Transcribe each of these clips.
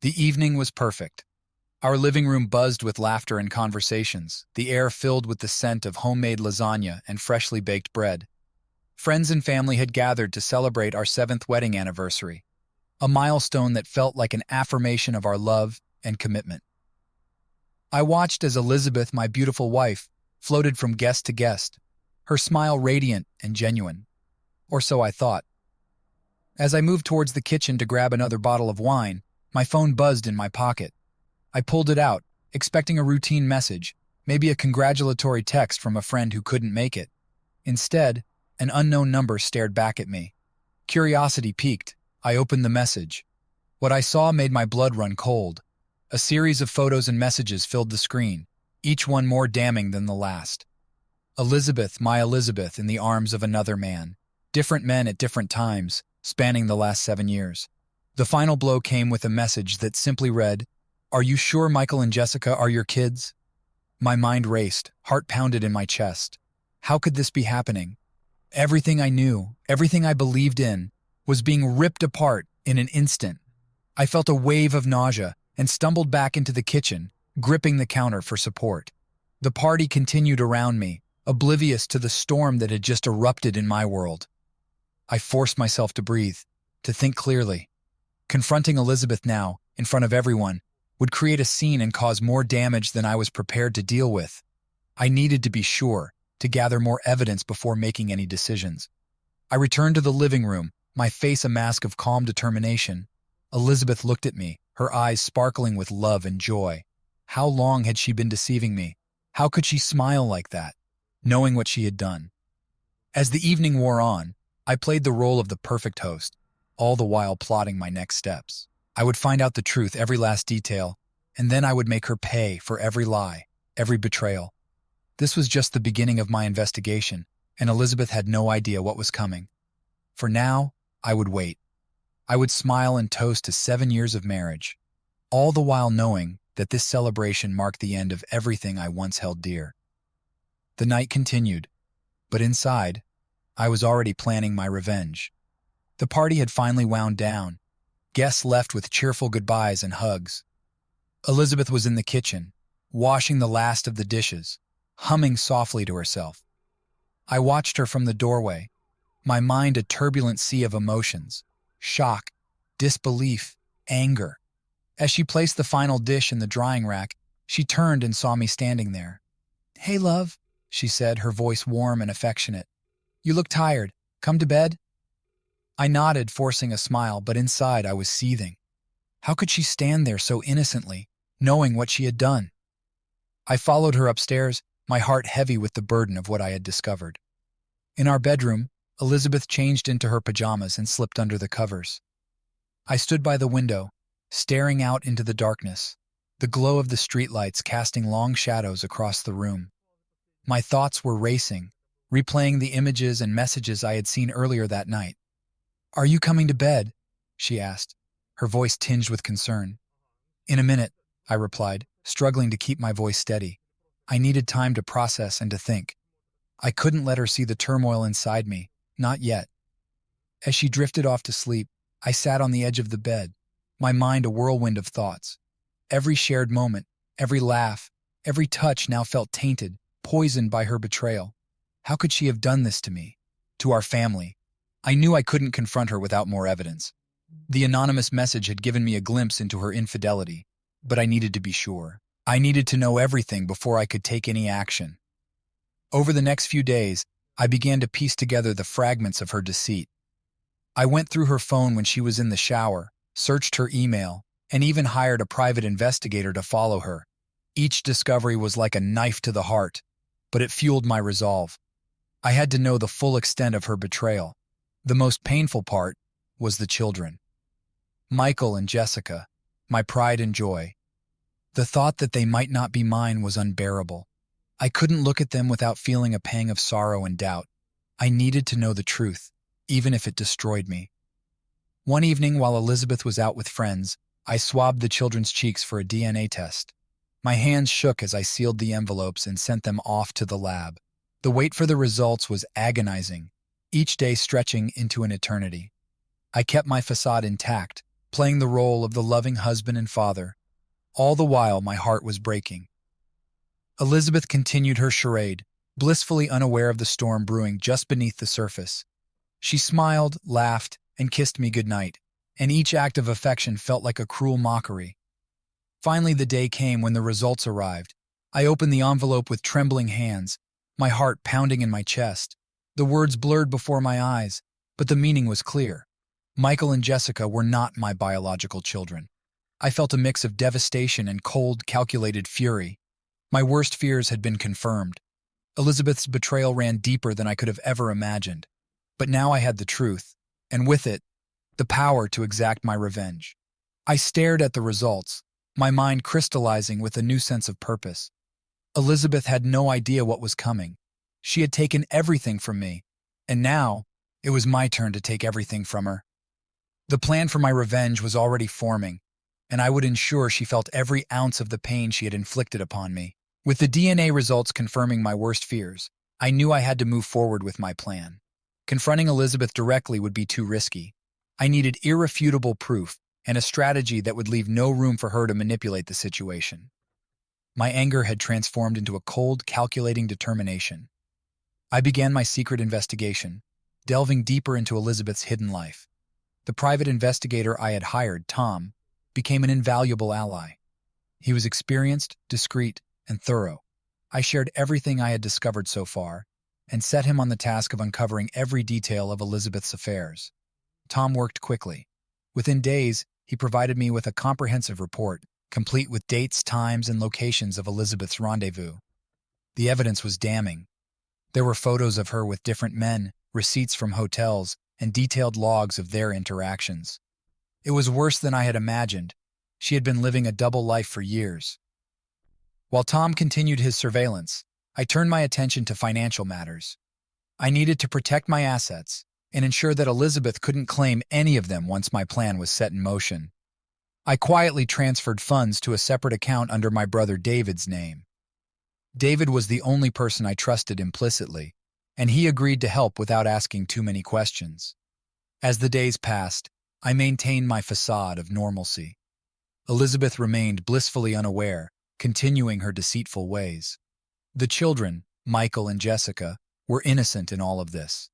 The evening was perfect. Our living room buzzed with laughter and conversations, the air filled with the scent of homemade lasagna and freshly baked bread. Friends and family had gathered to celebrate our 7th wedding anniversary, a milestone that felt like an affirmation of our love and commitment. I watched as Elizabeth, my beautiful wife, floated from guest to guest, her smile radiant and genuine. Or so I thought. As I moved towards the kitchen to grab another bottle of wine, my phone buzzed in my pocket. I pulled it out, expecting a routine message, maybe a congratulatory text from a friend who couldn't make it. Instead, an unknown number stared back at me. Curiosity piqued. I opened the message. What I saw made my blood run cold. A series of photos and messages filled the screen, each one more damning than the last. Elizabeth, my Elizabeth, in the arms of another man. Different men at different times, spanning the last 7 years. The final blow came with a message that simply read, "Are you sure Michael and Jessica are your kids?" My mind raced, heart pounded in my chest. How could this be happening? Everything I knew, everything I believed in, was being ripped apart in an instant. I felt a wave of nausea and stumbled back into the kitchen, gripping the counter for support. The party continued around me, oblivious to the storm that had just erupted in my world. I forced myself to breathe, to think clearly. Confronting Elizabeth now, in front of everyone, would create a scene and cause more damage than I was prepared to deal with. I needed to be sure, to gather more evidence before making any decisions. I returned to the living room, my face a mask of calm determination. Elizabeth looked at me, her eyes sparkling with love and joy. How long had she been deceiving me? How could she smile like that, knowing what she had done? As the evening wore on, I played the role of the perfect host, all the while plotting my next steps. I would find out the truth, every last detail, and then I would make her pay for every lie, every betrayal. This was just the beginning of my investigation, and Elizabeth had no idea what was coming. For now, I would wait. I would smile and toast to 7 years of marriage, all the while knowing that this celebration marked the end of everything I once held dear. The night continued, but inside, I was already planning my revenge. The party had finally wound down. Guests left with cheerful goodbyes and hugs. Elizabeth was in the kitchen, washing the last of the dishes, humming softly to herself. I watched her from the doorway, my mind a turbulent sea of emotions, shock, disbelief, anger. As she placed the final dish in the drying rack, she turned and saw me standing there. "Hey, love," she said, her voice warm and affectionate. "You look tired. Come to bed?" I nodded, forcing a smile, but inside I was seething. How could she stand there so innocently, knowing what she had done? I followed her upstairs, my heart heavy with the burden of what I had discovered. In our bedroom, Elizabeth changed into her pajamas and slipped under the covers. I stood by the window, staring out into the darkness, the glow of the streetlights casting long shadows across the room. My thoughts were racing, replaying the images and messages I had seen earlier that night. "Are you coming to bed?" she asked, her voice tinged with concern. "In a minute," I replied, struggling to keep my voice steady. I needed time to process and to think. I couldn't let her see the turmoil inside me, not yet. As she drifted off to sleep, I sat on the edge of the bed, my mind a whirlwind of thoughts. Every shared moment, every laugh, every touch now felt tainted, poisoned by her betrayal. How could she have done this to me? To our family? I knew I couldn't confront her without more evidence. The anonymous message had given me a glimpse into her infidelity, but I needed to be sure. I needed to know everything before I could take any action. Over the next few days, I began to piece together the fragments of her deceit. I went through her phone when she was in the shower, searched her email, and even hired a private investigator to follow her. Each discovery was like a knife to the heart, but it fueled my resolve. I had to know the full extent of her betrayal. The most painful part was the children. Michael and Jessica, my pride and joy. The thought that they might not be mine was unbearable. I couldn't look at them without feeling a pang of sorrow and doubt. I needed to know the truth, even if it destroyed me. One evening while Elizabeth was out with friends, I swabbed the children's cheeks for a DNA test. My hands shook as I sealed the envelopes and sent them off to the lab. The wait for the results was agonizing, each day stretching into an eternity. I kept my facade intact, playing the role of the loving husband and father. All the while, my heart was breaking. Elizabeth continued her charade, blissfully unaware of the storm brewing just beneath the surface. She smiled, laughed, and kissed me goodnight, and each act of affection felt like a cruel mockery. Finally, the day came when the results arrived. I opened the envelope with trembling hands, my heart pounding in my chest. The words blurred before my eyes, but the meaning was clear. Michael and Jessica were not my biological children. I felt a mix of devastation and cold, calculated fury. My worst fears had been confirmed. Elizabeth's betrayal ran deeper than I could have ever imagined. But now I had the truth, and with it, the power to exact my revenge. I stared at the results, my mind crystallizing with a new sense of purpose. Elizabeth had no idea what was coming. She had taken everything from me, and now it was my turn to take everything from her. The plan for my revenge was already forming, and I would ensure she felt every ounce of the pain she had inflicted upon me. With the DNA results confirming my worst fears, I knew I had to move forward with my plan. Confronting Elizabeth directly would be too risky. I needed irrefutable proof and a strategy that would leave no room for her to manipulate the situation. My anger had transformed into a cold, calculating determination. I began my secret investigation, delving deeper into Elizabeth's hidden life. The private investigator I had hired, Tom, became an invaluable ally. He was experienced, discreet, and thorough. I shared everything I had discovered so far and set him on the task of uncovering every detail of Elizabeth's affairs. Tom worked quickly. Within days, he provided me with a comprehensive report, complete with dates, times, and locations of Elizabeth's rendezvous. The evidence was damning. There were photos of her with different men, receipts from hotels, and detailed logs of their interactions. It was worse than I had imagined. She had been living a double life for years. While Tom continued his surveillance, I turned my attention to financial matters. I needed to protect my assets and ensure that Elizabeth couldn't claim any of them once my plan was set in motion. I quietly transferred funds to a separate account under my brother David's name. David was the only person I trusted implicitly, and he agreed to help without asking too many questions. As the days passed, I maintained my facade of normalcy. Elizabeth remained blissfully unaware, continuing her deceitful ways. The children, Michael and Jessica, were innocent in all of this.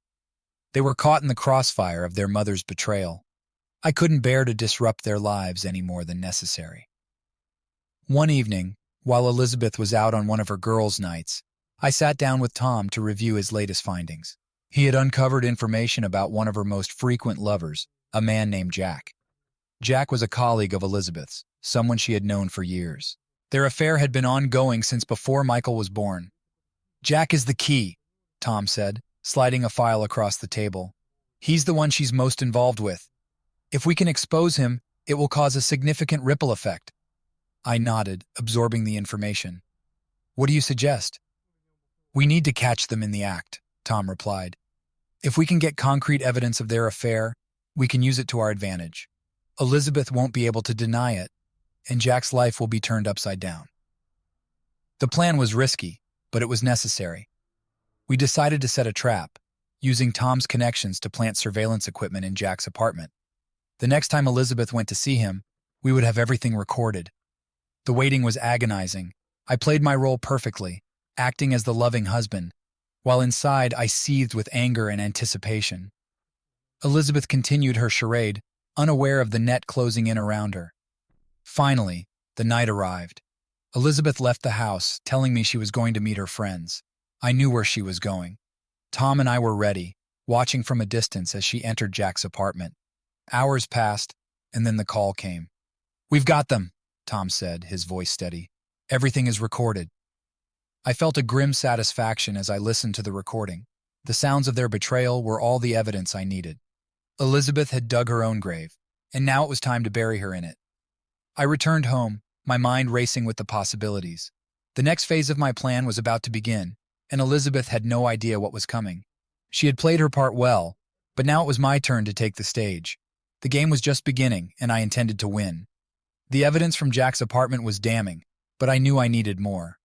They were caught in the crossfire of their mother's betrayal. I couldn't bear to disrupt their lives any more than necessary. One evening, while Elizabeth was out on one of her girls' nights, I sat down with Tom to review his latest findings. He had uncovered information about one of her most frequent lovers, a man named Jack. Jack was a colleague of Elizabeth's, someone she had known for years. Their affair had been ongoing since before Michael was born. "Jack is the key," Tom said, sliding a file across the table. "He's the one she's most involved with. If we can expose him, it will cause a significant ripple effect." I nodded, absorbing the information. "What do you suggest?" "We need to catch them in the act," Tom replied. "If we can get concrete evidence of their affair, we can use it to our advantage. Elizabeth won't be able to deny it, and Jack's life will be turned upside down." The plan was risky, but it was necessary. We decided to set a trap, using Tom's connections to plant surveillance equipment in Jack's apartment. The next time Elizabeth went to see him, we would have everything recorded. The waiting was agonizing. I played my role perfectly, acting as the loving husband, while inside I seethed with anger and anticipation. Elizabeth continued her charade, unaware of the net closing in around her. Finally, the night arrived. Elizabeth left the house, telling me she was going to meet her friends. I knew where she was going. Tom and I were ready, watching from a distance as she entered Jack's apartment. Hours passed, and then the call came. "We've got them," Tom said, his voice steady. "Everything is recorded." I felt a grim satisfaction as I listened to the recording. The sounds of their betrayal were all the evidence I needed. Elizabeth had dug her own grave, and now it was time to bury her in it. I returned home, my mind racing with the possibilities. The next phase of my plan was about to begin, and Elizabeth had no idea what was coming. She had played her part well, but now it was my turn to take the stage. The game was just beginning, and I intended to win. The evidence from Jack's apartment was damning, but I knew I needed more.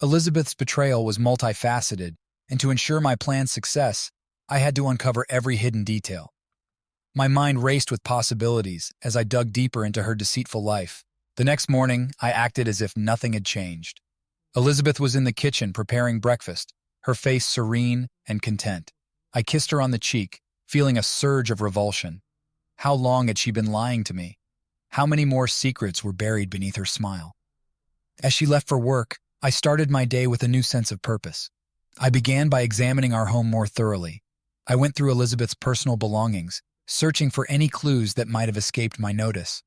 Elizabeth's betrayal was multifaceted, and to ensure my plan's success, I had to uncover every hidden detail. My mind raced with possibilities as I dug deeper into her deceitful life. The next morning, I acted as if nothing had changed. Elizabeth was in the kitchen preparing breakfast, her face serene and content. I kissed her on the cheek, feeling a surge of revulsion. How long had she been lying to me? How many more secrets were buried beneath her smile? As she left for work, I started my day with a new sense of purpose. I began by examining our home more thoroughly. I went through Elizabeth's personal belongings, searching for any clues that might have escaped my notice.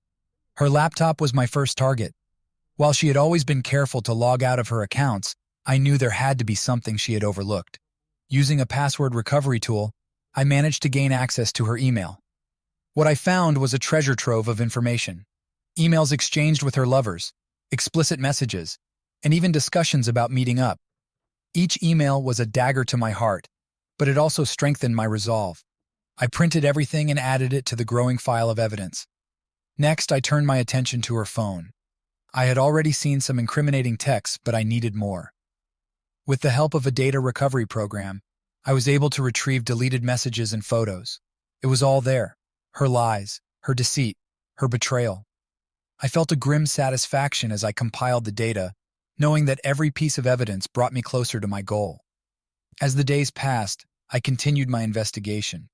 Her laptop was my first target. While she had always been careful to log out of her accounts, I knew there had to be something she had overlooked. Using a password recovery tool, I managed to gain access to her email. What I found was a treasure trove of information. Emails exchanged with her lovers, explicit messages, and even discussions about meeting up. Each email was a dagger to my heart, but it also strengthened my resolve. I printed everything and added it to the growing file of evidence. Next, I turned my attention to her phone. I had already seen some incriminating texts, but I needed more. With the help of a data recovery program, I was able to retrieve deleted messages and photos. It was all there: her lies, her deceit, her betrayal. I felt a grim satisfaction as I compiled the data, knowing that every piece of evidence brought me closer to my goal. As the days passed, I continued my investigation.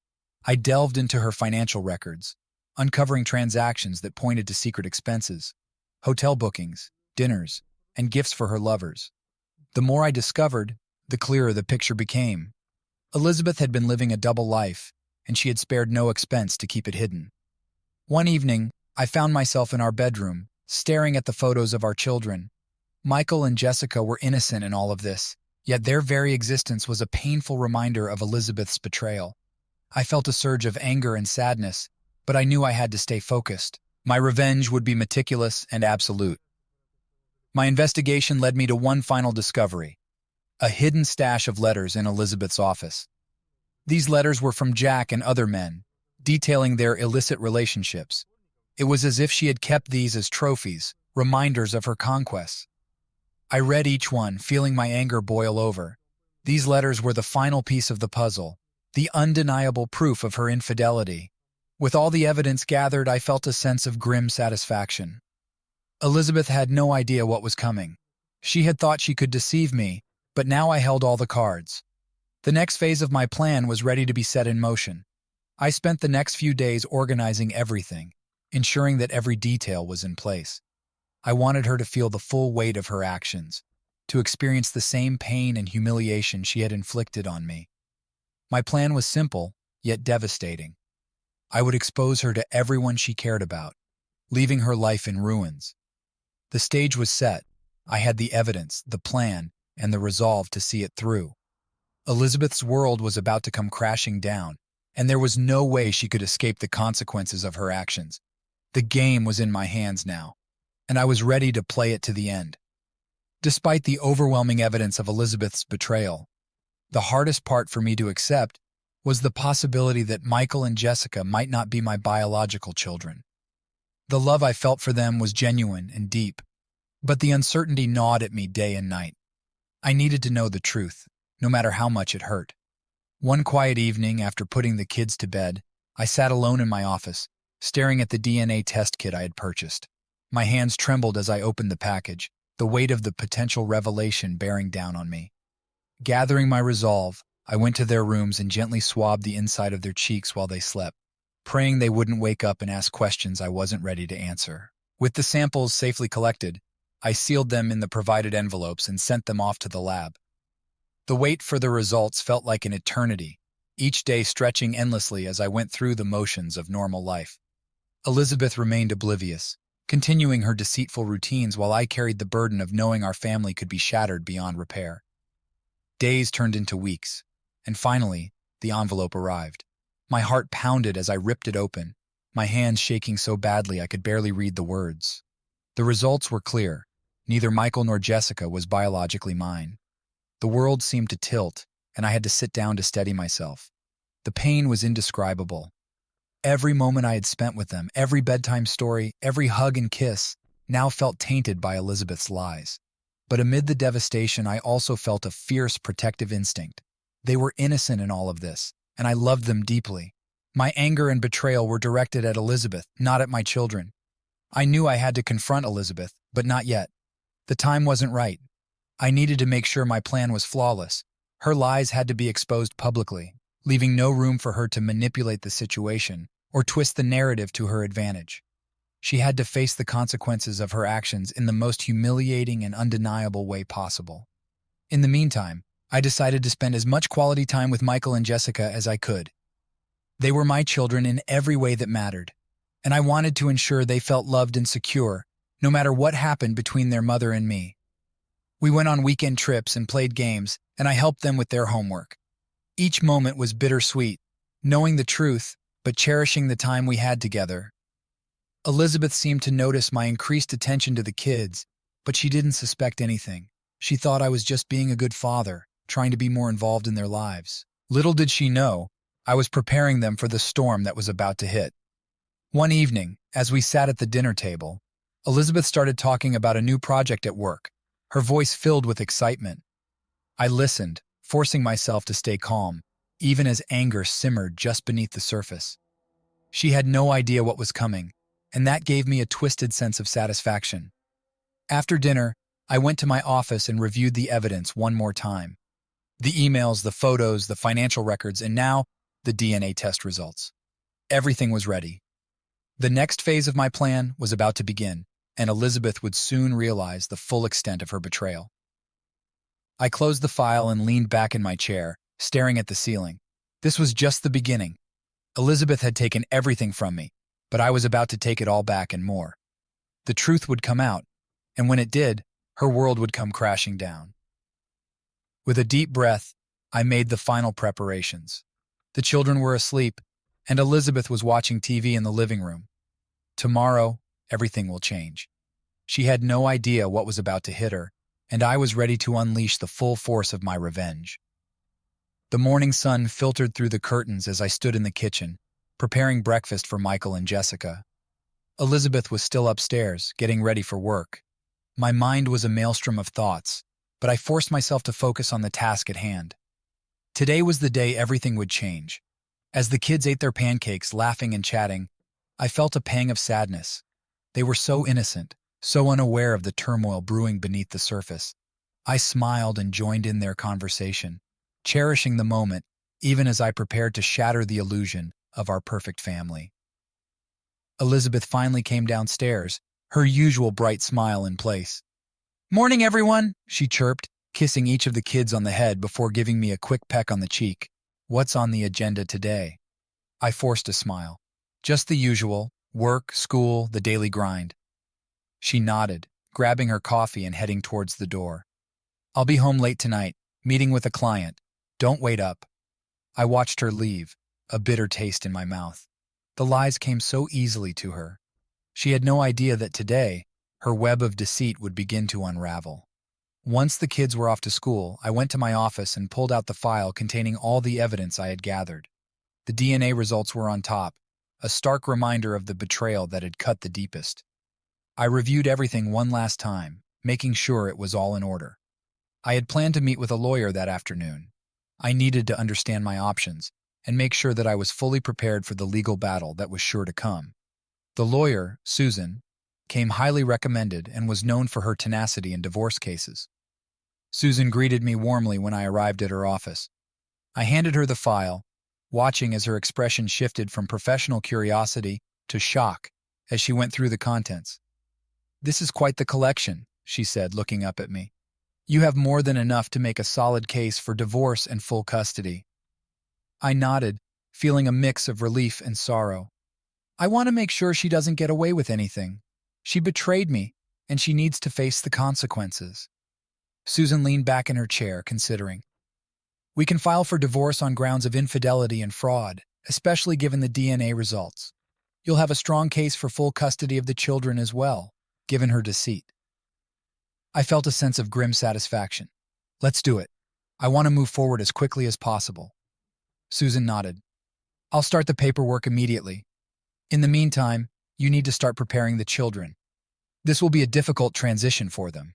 I delved into her financial records, uncovering transactions that pointed to secret expenses, hotel bookings, dinners, and gifts for her lovers. The more I discovered, the clearer the picture became. Elizabeth had been living a double life, and she had spared no expense to keep it hidden. One evening, I found myself in our bedroom, staring at the photos of our children. Michael and Jessica were innocent in all of this, yet their very existence was a painful reminder of Elizabeth's betrayal. I felt a surge of anger and sadness, but I knew I had to stay focused. My revenge would be meticulous and absolute. My investigation led me to one final discovery: a hidden stash of letters in Elizabeth's office. These letters were from Jack and other men, detailing their illicit relationships. It was as if she had kept these as trophies, reminders of her conquests. I read each one, feeling my anger boil over. These letters were the final piece of the puzzle, the undeniable proof of her infidelity. With all the evidence gathered, I felt a sense of grim satisfaction. Elizabeth had no idea what was coming. She had thought she could deceive me, but now I held all the cards. The next phase of my plan was ready to be set in motion. I spent the next few days organizing everything, ensuring that every detail was in place. I wanted her to feel the full weight of her actions, to experience the same pain and humiliation she had inflicted on me. My plan was simple, yet devastating. I would expose her to everyone she cared about, leaving her life in ruins. The stage was set. I had the evidence, the plan, and the resolve to see it through. Elizabeth's world was about to come crashing down, and there was no way she could escape the consequences of her actions. The game was in my hands now, and I was ready to play it to the end. Despite the overwhelming evidence of Elizabeth's betrayal, the hardest part for me to accept was the possibility that Michael and Jessica might not be my biological children. The love I felt for them was genuine and deep, but the uncertainty gnawed at me day and night. I needed to know the truth, no matter how much it hurt. One quiet evening, after putting the kids to bed, I sat alone in my office, staring at the DNA test kit I had purchased. My hands trembled as I opened the package, the weight of the potential revelation bearing down on me. Gathering my resolve, I went to their rooms and gently swabbed the inside of their cheeks while they slept, praying they wouldn't wake up and ask questions I wasn't ready to answer. With the samples safely collected, I sealed them in the provided envelopes and sent them off to the lab. The wait for the results felt like an eternity, each day stretching endlessly as I went through the motions of normal life. Elizabeth remained oblivious, continuing her deceitful routines while I carried the burden of knowing our family could be shattered beyond repair. Days turned into weeks, and finally, the envelope arrived. My heart pounded as I ripped it open, my hands shaking so badly I could barely read the words. The results were clear. Neither Michael nor Jessica was biologically mine. The world seemed to tilt, and I had to sit down to steady myself. The pain was indescribable. Every moment I had spent with them, every bedtime story, every hug and kiss, now felt tainted by Elizabeth's lies. But amid the devastation, I also felt a fierce protective instinct. They were innocent in all of this, and I loved them deeply. My anger and betrayal were directed at Elizabeth, not at my children. I knew I had to confront Elizabeth, but not yet. The time wasn't right. I needed to make sure my plan was flawless. Her lies had to be exposed publicly, leaving no room for her to manipulate the situation or twist the narrative to her advantage. She had to face the consequences of her actions in the most humiliating and undeniable way possible. In the meantime, I decided to spend as much quality time with Michael and Jessica as I could. They were my children in every way that mattered, and I wanted to ensure they felt loved and secure, no matter what happened between their mother and me. We went on weekend trips and played games, and I helped them with their homework. Each moment was bittersweet, knowing the truth, but cherishing the time we had together. Elizabeth seemed to notice my increased attention to the kids, but she didn't suspect anything. She thought I was just being a good father, trying to be more involved in their lives. Little did she know, I was preparing them for the storm that was about to hit. One evening, as we sat at the dinner table, Elizabeth started talking about a new project at work, her voice filled with excitement. I listened, forcing myself to stay calm, even as anger simmered just beneath the surface. She had no idea what was coming, and that gave me a twisted sense of satisfaction. After dinner, I went to my office and reviewed the evidence one more time. The emails, the photos, the financial records, and now the DNA test results. Everything was ready. The next phase of my plan was about to begin, and Elizabeth would soon realize the full extent of her betrayal. I closed the file and leaned back in my chair, staring at the ceiling. This was just the beginning. Elizabeth had taken everything from me, but I was about to take it all back and more. The truth would come out, and when it did, her world would come crashing down. With a deep breath, I made the final preparations. The children were asleep, and Elizabeth was watching TV in the living room. Tomorrow, everything will change. She had no idea what was about to hit her, and I was ready to unleash the full force of my revenge. The morning sun filtered through the curtains as I stood in the kitchen, preparing breakfast for Michael and Jessica. Elizabeth was still upstairs, getting ready for work. My mind was a maelstrom of thoughts, but I forced myself to focus on the task at hand. Today was the day everything would change. As the kids ate their pancakes, laughing and chatting, I felt a pang of sadness. They were so innocent, so unaware of the turmoil brewing beneath the surface. I smiled and joined in their conversation, cherishing the moment even as I prepared to shatter the illusion of our perfect family. Elizabeth finally came downstairs, her usual bright smile in place. "Morning, everyone," she chirped, kissing each of the kids on the head before giving me a quick peck on the cheek. "What's on the agenda today?" I forced a smile. "Just the usual, work, school, the daily grind." She nodded, grabbing her coffee and heading towards the door. "I'll be home late tonight, meeting with a client. Don't wait up." I watched her leave, a bitter taste in my mouth. The lies came so easily to her. She had no idea that today, her web of deceit would begin to unravel. Once the kids were off to school, I went to my office and pulled out the file containing all the evidence I had gathered. The DNA results were on top, a stark reminder of the betrayal that had cut the deepest. I reviewed everything one last time, making sure it was all in order. I had planned to meet with a lawyer that afternoon. I needed to understand my options and make sure that I was fully prepared for the legal battle that was sure to come. The lawyer, Susan, came highly recommended and was known for her tenacity in divorce cases. Susan greeted me warmly when I arrived at her office. I handed her the file, watching as her expression shifted from professional curiosity to shock as she went through the contents. "This is quite the collection," she said, looking up at me. "You have more than enough to make a solid case for divorce and full custody." I nodded, feeling a mix of relief and sorrow. "I want to make sure she doesn't get away with anything. She betrayed me, and she needs to face the consequences." Susan leaned back in her chair, considering. "We can file for divorce on grounds of infidelity and fraud, especially given the DNA results. You'll have a strong case for full custody of the children as well, given her deceit." I felt a sense of grim satisfaction. "Let's do it. I want to move forward as quickly as possible." Susan nodded. "I'll start the paperwork immediately. In the meantime, you need to start preparing the children. This will be a difficult transition for them."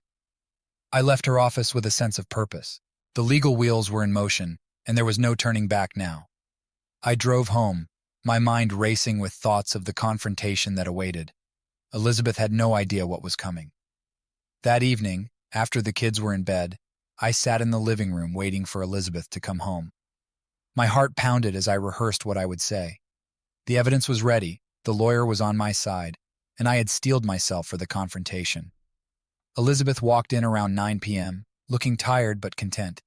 I left her office with a sense of purpose. The legal wheels were in motion, and there was no turning back now. I drove home, my mind racing with thoughts of the confrontation that awaited. Elizabeth had no idea what was coming. That evening, after the kids were in bed, I sat in the living room waiting for Elizabeth to come home. My heart pounded as I rehearsed what I would say. The evidence was ready, the lawyer was on my side, and I had steeled myself for the confrontation. Elizabeth walked in around 9 p.m., looking tired but content.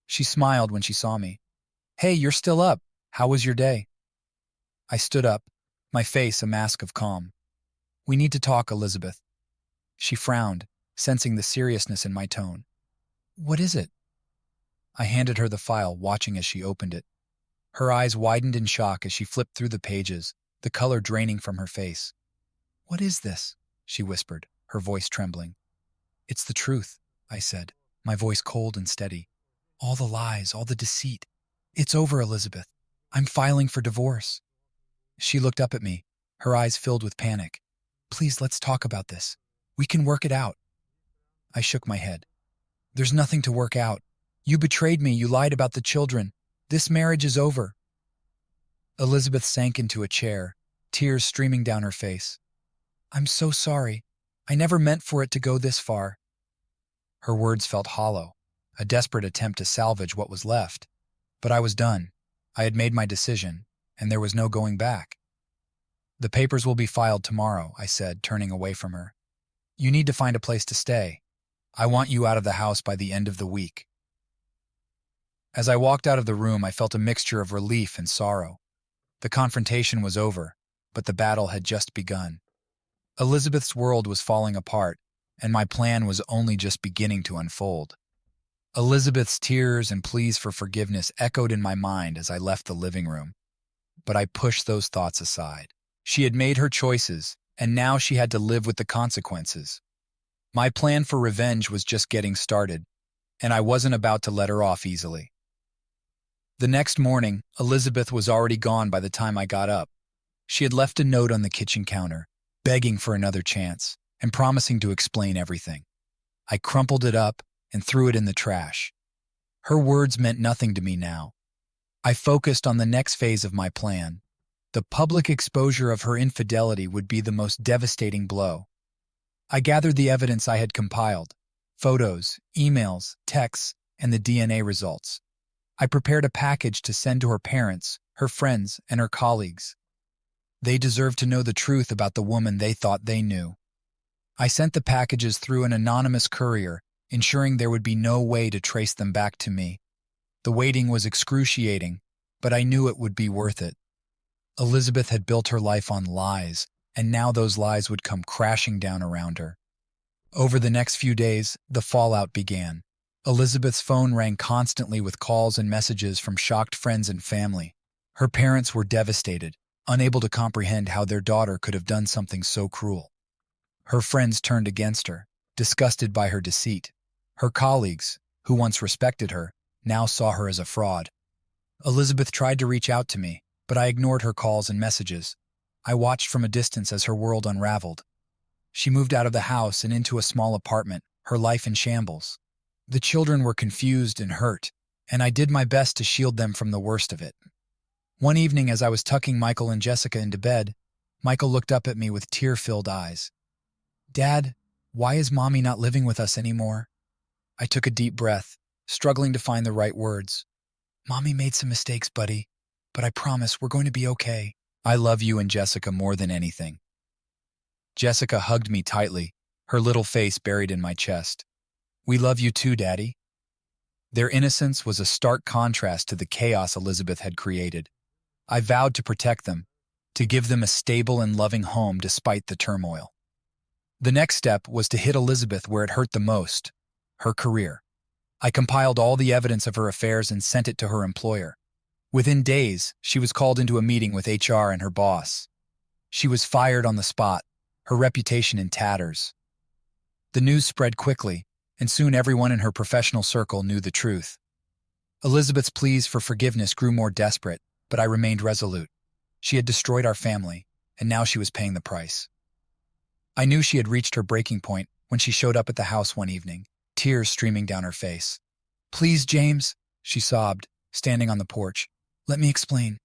She smiled when she saw me. "Hey, you're still up. How was your day?" I stood up, my face a mask of calm. "We need to talk, Elizabeth." She frowned, sensing the seriousness in my tone. "What is it?" I handed her the file, watching as she opened it. Her eyes widened in shock as she flipped through the pages, the color draining from her face. "What is this?" she whispered, her voice trembling. "It's the truth," I said, my voice cold and steady. "All the lies, all the deceit. It's over, Elizabeth. I'm filing for divorce." She looked up at me, her eyes filled with panic. "Please, let's talk about this. We can work it out." I shook my head. "There's nothing to work out. You betrayed me, you lied about the children. This marriage is over." Elizabeth sank into a chair, tears streaming down her face. "I'm so sorry. I never meant for it to go this far." Her words felt hollow, a desperate attempt to salvage what was left. But I was done. I had made my decision, and there was no going back. "The papers will be filed tomorrow," I said, turning away from her. "You need to find a place to stay. I want you out of the house by the end of the week." As I walked out of the room, I felt a mixture of relief and sorrow. The confrontation was over, but the battle had just begun. Elizabeth's world was falling apart, and my plan was only just beginning to unfold. Elizabeth's tears and pleas for forgiveness echoed in my mind as I left the living room. But I pushed those thoughts aside. She had made her choices, and now she had to live with the consequences. My plan for revenge was just getting started, and I wasn't about to let her off easily. The next morning, Elizabeth was already gone by the time I got up. She had left a note on the kitchen counter, begging for another chance, and promising to explain everything. I crumpled it up and threw it in the trash. Her words meant nothing to me now. I focused on the next phase of my plan. The public exposure of her infidelity would be the most devastating blow. I gathered the evidence I had compiled: photos, emails, texts, and the DNA results. I prepared a package to send to her parents, her friends, and her colleagues. They deserved to know the truth about the woman they thought they knew. I sent the packages through an anonymous courier, ensuring there would be no way to trace them back to me. The waiting was excruciating, but I knew it would be worth it. Elizabeth had built her life on lies, and now those lies would come crashing down around her. Over the next few days, the fallout began. Elizabeth's phone rang constantly with calls and messages from shocked friends and family. Her parents were devastated, unable to comprehend how their daughter could have done something so cruel. Her friends turned against her, disgusted by her deceit. Her colleagues, who once respected her, now saw her as a fraud. Elizabeth tried to reach out to me, but I ignored her calls and messages. I watched from a distance as her world unraveled. She moved out of the house and into a small apartment, her life in shambles. The children were confused and hurt, and I did my best to shield them from the worst of it. One evening, as I was tucking Michael and Jessica into bed, Michael looked up at me with tear-filled eyes. "Dad, why is Mommy not living with us anymore?" I took a deep breath, struggling to find the right words. "Mommy made some mistakes, buddy, but I promise we're going to be okay. I love you and Jessica more than anything." Jessica hugged me tightly, her little face buried in my chest. "We love you too, Daddy." Their innocence was a stark contrast to the chaos Elizabeth had created. I vowed to protect them, to give them a stable and loving home despite the turmoil. The next step was to hit Elizabeth where it hurt the most: her career. I compiled all the evidence of her affairs and sent it to her employer. Within days, she was called into a meeting with HR and her boss. She was fired on the spot, her reputation in tatters. The news spread quickly, and soon everyone in her professional circle knew the truth. Elizabeth's pleas for forgiveness grew more desperate, but I remained resolute. She had destroyed our family, and now she was paying the price. I knew she had reached her breaking point when she showed up at the house one evening, tears streaming down her face. "Please, James," she sobbed, standing on the porch. "Let me explain.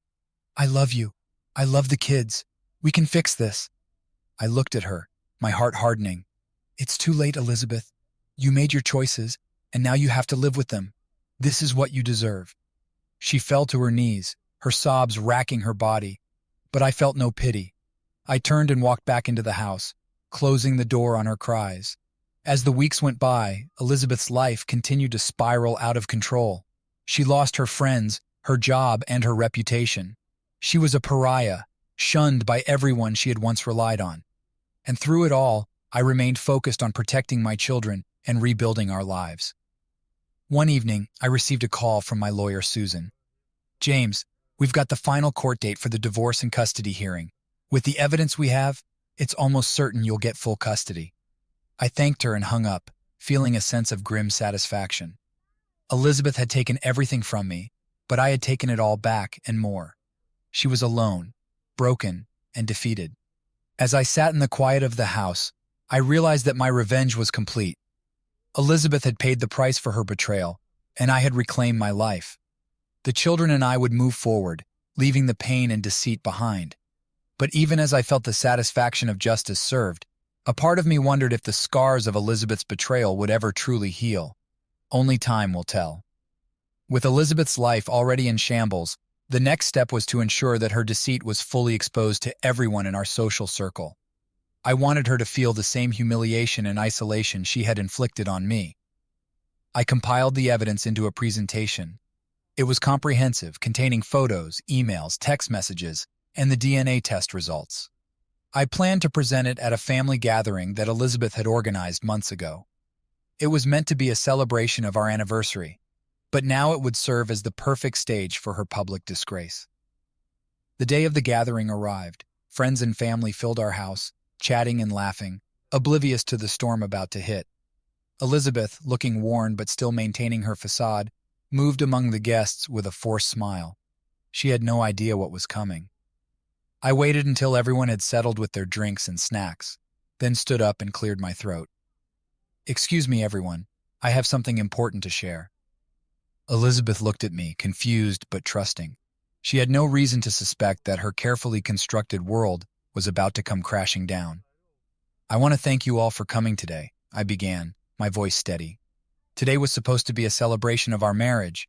I love you. I love the kids. We can fix this. I looked at her, my heart hardening. It's too late, Elizabeth. You made your choices, and now you have to live with them. This is what you deserve. She fell to her knees, her sobs racking her body. But I felt no pity. I turned and walked back into the house, closing the door on her cries. As the weeks went by, Elizabeth's life continued to spiral out of control. She lost her friends, her job, and her reputation. She was a pariah, shunned by everyone she had once relied on. And through it all, I remained focused on protecting my children and rebuilding our lives. One evening, I received a call from my lawyer, Susan. "James, we've got the final court date for the divorce and custody hearing. With the evidence we have, it's almost certain you'll get full custody." I thanked her and hung up, feeling a sense of grim satisfaction. Elizabeth had taken everything from me, but I had taken it all back and more. She was alone, broken, and defeated. As I sat in the quiet of the house, I realized that my revenge was complete. Elizabeth had paid the price for her betrayal, and I had reclaimed my life. The children and I would move forward, leaving the pain and deceit behind. But even as I felt the satisfaction of justice served, a part of me wondered if the scars of Elizabeth's betrayal would ever truly heal. Only time will tell. With Elizabeth's life already in shambles, the next step was to ensure that her deceit was fully exposed to everyone in our social circle. I wanted her to feel the same humiliation and isolation she had inflicted on me. I compiled the evidence into a presentation. It was comprehensive, containing photos, emails, text messages, and the DNA test results. I planned to present it at a family gathering that Elizabeth had organized months ago. It was meant to be a celebration of our anniversary, but now it would serve as the perfect stage for her public disgrace. The day of the gathering arrived. Friends and family filled our house, chatting and laughing, oblivious to the storm about to hit. Elizabeth, looking worn but still maintaining her facade, moved among the guests with a forced smile. She had no idea what was coming. I waited until everyone had settled with their drinks and snacks, then stood up and cleared my throat. "Excuse me, everyone. I have something important to share." Elizabeth looked at me, confused but trusting. She had no reason to suspect that her carefully constructed world was about to come crashing down. "I want to thank you all for coming today," I began, my voice steady. "Today was supposed to be a celebration of our marriage,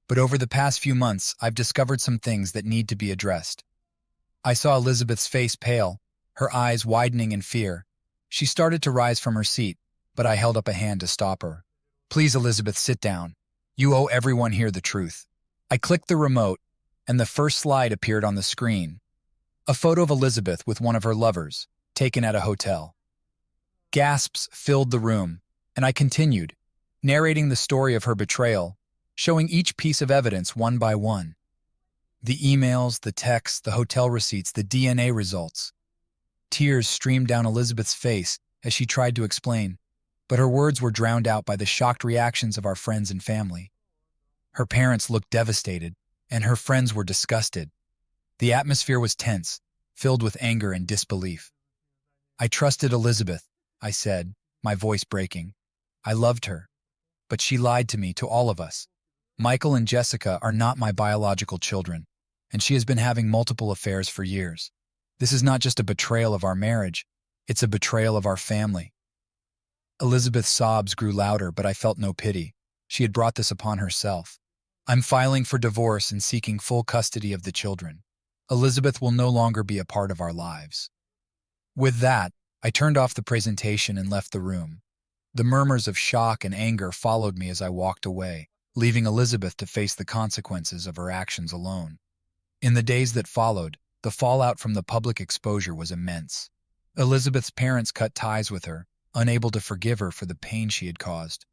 but over the past few months, I've discovered some things that need to be addressed." I saw Elizabeth's face pale, her eyes widening in fear. She started to rise from her seat, but I held up a hand to stop her. "Please, Elizabeth, sit down. You owe everyone here the truth." I clicked the remote, and the first slide appeared on the screen. A photo of Elizabeth with one of her lovers, taken at a hotel. Gasps filled the room, and I continued, narrating the story of her betrayal, showing each piece of evidence one by one. The emails, the texts, the hotel receipts, the DNA results. Tears streamed down Elizabeth's face as she tried to explain, but her words were drowned out by the shocked reactions of our friends and family. Her parents looked devastated, and her friends were disgusted. The atmosphere was tense, filled with anger and disbelief. "I trusted Elizabeth," I said, my voice breaking. "I loved her. But she lied to me, to all of us. Michael and Jessica are not my biological children, and she has been having multiple affairs for years. This is not just a betrayal of our marriage, it's a betrayal of our family." Elizabeth's sobs grew louder, but I felt no pity. She had brought this upon herself. "I'm filing for divorce and seeking full custody of the children. Elizabeth will no longer be a part of our lives." With that, I turned off the presentation and left the room. The murmurs of shock and anger followed me as I walked away, leaving Elizabeth to face the consequences of her actions alone. In the days that followed, the fallout from the public exposure was immense. Elizabeth's parents cut ties with her, unable to forgive her for the pain she had caused.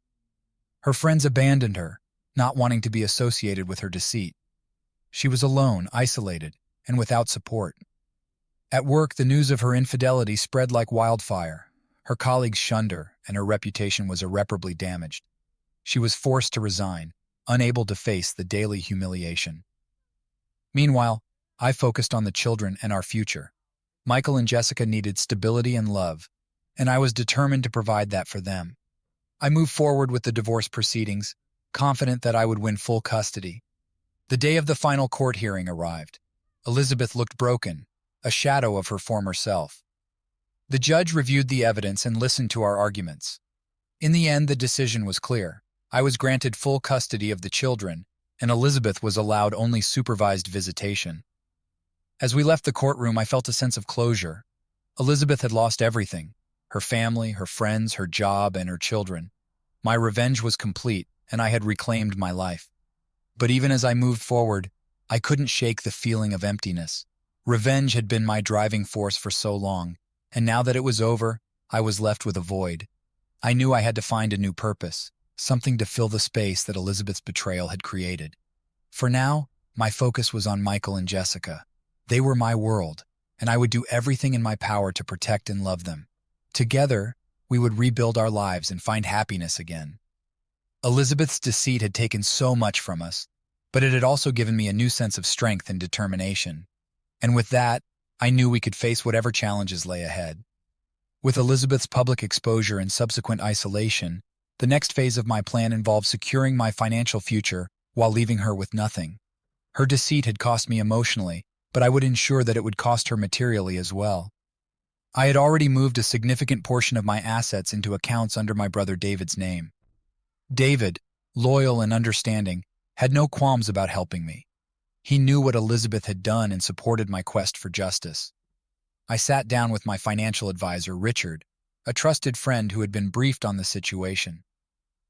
Her friends abandoned her, not wanting to be associated with her deceit. She was alone, isolated, and without support. At work, the news of her infidelity spread like wildfire. Her colleagues shunned her, and her reputation was irreparably damaged. She was forced to resign, unable to face the daily humiliation. Meanwhile, I focused on the children and our future. Michael and Jessica needed stability and love, and I was determined to provide that for them. I moved forward with the divorce proceedings, confident that I would win full custody. The day of the final court hearing arrived. Elizabeth looked broken, a shadow of her former self. The judge reviewed the evidence and listened to our arguments. In the end, the decision was clear. I was granted full custody of the children, and Elizabeth was allowed only supervised visitation. As we left the courtroom, I felt a sense of closure. Elizabeth had lost everything: her family, her friends, her job, and her children. My revenge was complete, and I had reclaimed my life. But even as I moved forward, I couldn't shake the feeling of emptiness. Revenge had been my driving force for so long, and now that it was over, I was left with a void. I knew I had to find a new purpose, something to fill the space that Elizabeth's betrayal had created. For now, my focus was on Michael and Jessica. They were my world, and I would do everything in my power to protect and love them. Together, we would rebuild our lives and find happiness again. Elizabeth's deceit had taken so much from us, but it had also given me a new sense of strength and determination. And with that, I knew we could face whatever challenges lay ahead. With Elizabeth's public exposure and subsequent isolation, the next phase of my plan involved securing my financial future while leaving her with nothing. Her deceit had cost me emotionally, but I would ensure that it would cost her materially as well. I had already moved a significant portion of my assets into accounts under my brother David's name. David, loyal and understanding, had no qualms about helping me. He knew what Elizabeth had done and supported my quest for justice. I sat down with my financial advisor, Richard, a trusted friend who had been briefed on the situation.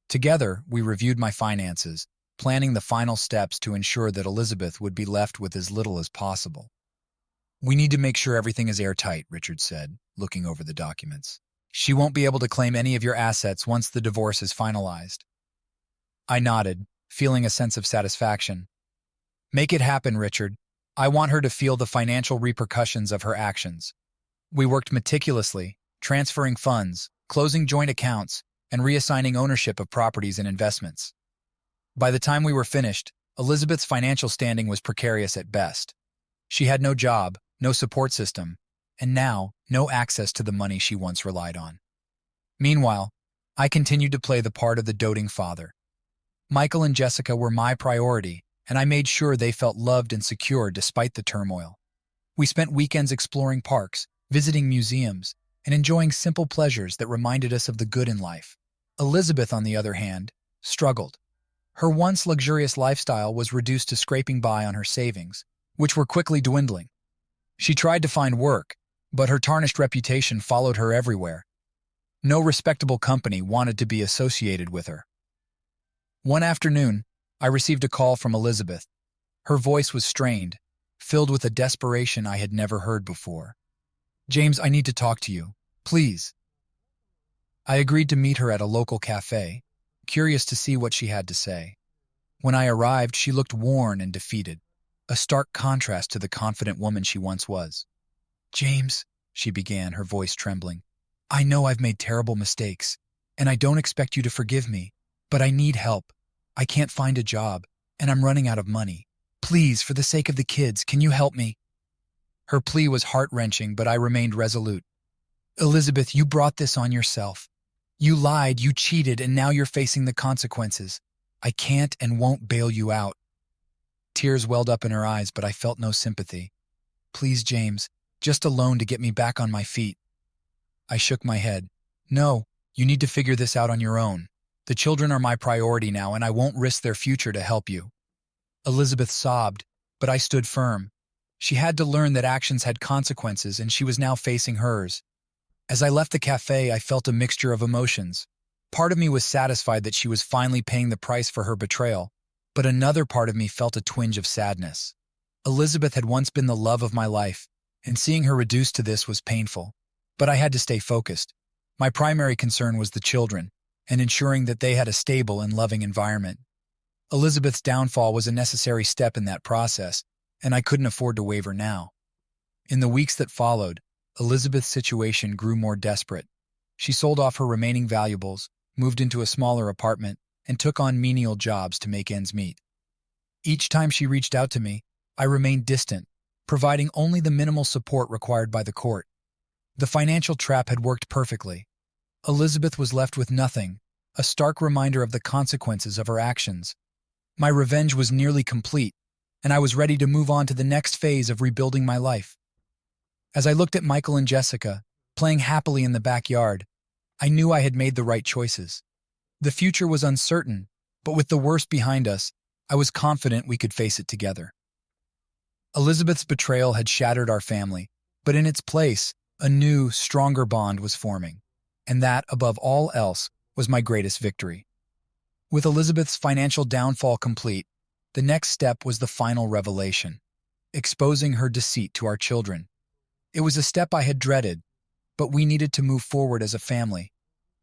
Together, we reviewed my finances, planning the final steps to ensure that Elizabeth would be left with as little as possible. "We need to make sure everything is airtight," Richard said, looking over the documents. "She won't be able to claim any of your assets once the divorce is finalized." I nodded, feeling a sense of satisfaction. "Make it happen, Richard. I want her to feel the financial repercussions of her actions." We worked meticulously, transferring funds, closing joint accounts, and reassigning ownership of properties and investments. By the time we were finished, Elizabeth's financial standing was precarious at best. She had no job, no support system, and now no access to the money she once relied on. Meanwhile, I continued to play the part of the doting father. Michael and Jessica were my priority, and I made sure they felt loved and secure despite the turmoil. We spent weekends exploring parks, visiting museums, and enjoying simple pleasures that reminded us of the good in life. Elizabeth, on the other hand, struggled. Her once luxurious lifestyle was reduced to scraping by on her savings, which were quickly dwindling. She tried to find work, but her tarnished reputation followed her everywhere. No respectable company wanted to be associated with her. One afternoon, I received a call from Elizabeth. Her voice was strained, filled with a desperation I had never heard before. "James, I need to talk to you. Please." I agreed to meet her at a local cafe, curious to see what she had to say. When I arrived, she looked worn and defeated, a stark contrast to the confident woman she once was. "James," she began, her voice trembling, "I know I've made terrible mistakes, and I don't expect you to forgive me, but I need help. I can't find a job, and I'm running out of money. Please, for the sake of the kids, can you help me?" Her plea was heart-wrenching, but I remained resolute. "Elizabeth, you brought this on yourself. You lied, you cheated, and now you're facing the consequences. I can't and won't bail you out." Tears welled up in her eyes, but I felt no sympathy. "Please, James, just a loan to get me back on my feet." I shook my head. "No, you need to figure this out on your own. The children are my priority now, and I won't risk their future to help you." Elizabeth sobbed, but I stood firm. She had to learn that actions had consequences, and she was now facing hers. As I left the cafe, I felt a mixture of emotions. Part of me was satisfied that she was finally paying the price for her betrayal, but another part of me felt a twinge of sadness. Elizabeth had once been the love of my life, and seeing her reduced to this was painful. But I had to stay focused. My primary concern was the children, and ensuring that they had a stable and loving environment. Elizabeth's downfall was a necessary step in that process, and I couldn't afford to waver now. In the weeks that followed, Elizabeth's situation grew more desperate. She sold off her remaining valuables, moved into a smaller apartment, and took on menial jobs to make ends meet. Each time she reached out to me, I remained distant, providing only the minimal support required by the court. The financial trap had worked perfectly. Elizabeth was left with nothing, a stark reminder of the consequences of her actions. My revenge was nearly complete, and I was ready to move on to the next phase of rebuilding my life. As I looked at Michael and Jessica, playing happily in the backyard, I knew I had made the right choices. The future was uncertain, but with the worst behind us, I was confident we could face it together. Elizabeth's betrayal had shattered our family, but in its place, a new, stronger bond was forming. And that, above all else, was my greatest victory. With Elizabeth's financial downfall complete, the next step was the final revelation, exposing her deceit to our children. It was a step I had dreaded, but we needed to move forward as a family.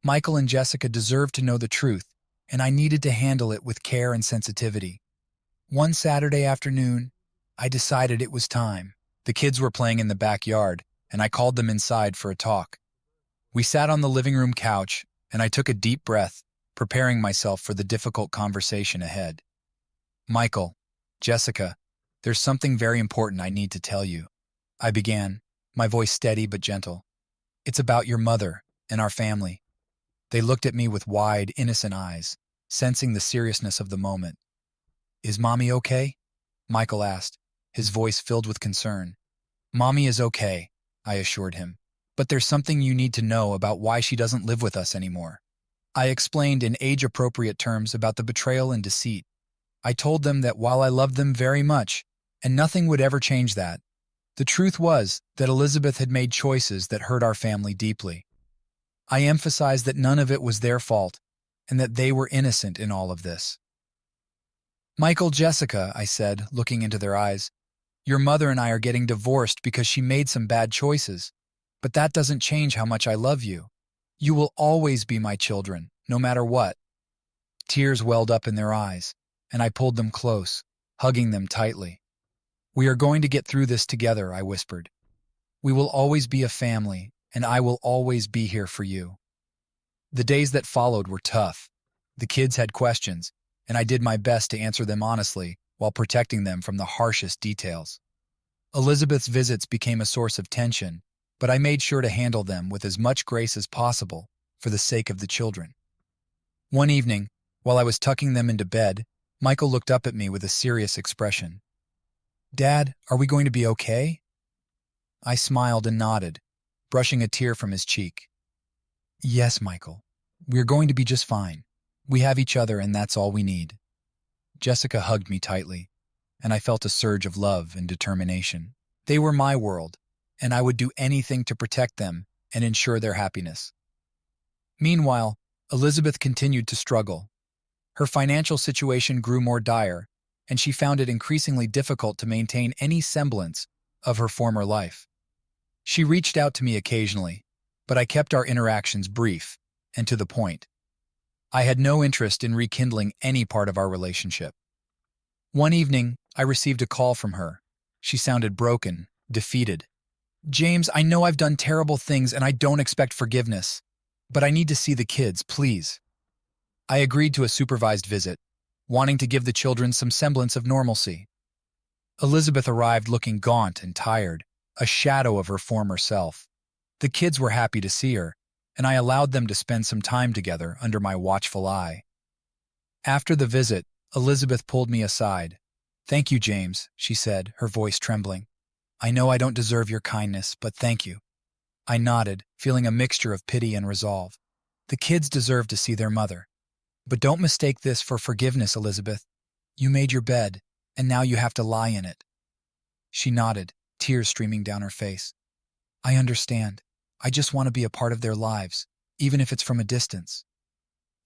Michael and Jessica deserved to know the truth, and I needed to handle it with care and sensitivity. One Saturday afternoon, I decided it was time. The kids were playing in the backyard, and I called them inside for a talk. We sat on the living room couch, and I took a deep breath, preparing myself for the difficult conversation ahead. Michael, Jessica, there's something very important I need to tell you. I began, my voice steady but gentle. It's about your mother and our family. They looked at me with wide, innocent eyes, sensing the seriousness of the moment. Is Mommy okay? Michael asked, his voice filled with concern. Mommy is okay, I assured him. But there's something you need to know about why she doesn't live with us anymore. I explained in age-appropriate terms about the betrayal and deceit. I told them that while I loved them very much, and nothing would ever change that, the truth was that Elizabeth had made choices that hurt our family deeply. I emphasized that none of it was their fault, and that they were innocent in all of this. Michael, Jessica, I said, looking into their eyes, your mother and I are getting divorced because she made some bad choices, but that doesn't change how much I love you. You will always be my children, no matter what. Tears welled up in their eyes, and I pulled them close, hugging them tightly. We are going to get through this together, I whispered. We will always be a family, and I will always be here for you. The days that followed were tough. The kids had questions, and I did my best to answer them honestly while protecting them from the harshest details. Elizabeth's visits became a source of tension, but I made sure to handle them with as much grace as possible for the sake of the children. One evening, while I was tucking them into bed, Michael looked up at me with a serious expression. Dad, are we going to be okay? I smiled and nodded, brushing a tear from his cheek. Yes, Michael. We're going to be just fine. We have each other, and that's all we need. Jessica hugged me tightly, and I felt a surge of love and determination. They were my world, and I would do anything to protect them and ensure their happiness. Meanwhile, Elizabeth continued to struggle. Her financial situation grew more dire, and she found it increasingly difficult to maintain any semblance of her former life. She reached out to me occasionally, but I kept our interactions brief and to the point. I had no interest in rekindling any part of our relationship. One evening, I received a call from her. She sounded broken, defeated. James, I know I've done terrible things and I don't expect forgiveness, but I need to see the kids, please. I agreed to a supervised visit, wanting to give the children some semblance of normalcy. Elizabeth arrived looking gaunt and tired, a shadow of her former self. The kids were happy to see her, and I allowed them to spend some time together under my watchful eye. After the visit, Elizabeth pulled me aside. Thank you, James, she said, her voice trembling. I know I don't deserve your kindness, but thank you. I nodded, feeling a mixture of pity and resolve. The kids deserve to see their mother. But don't mistake this for forgiveness, Elizabeth. You made your bed, and now you have to lie in it. She nodded, tears streaming down her face. I understand. I just want to be a part of their lives, even if it's from a distance.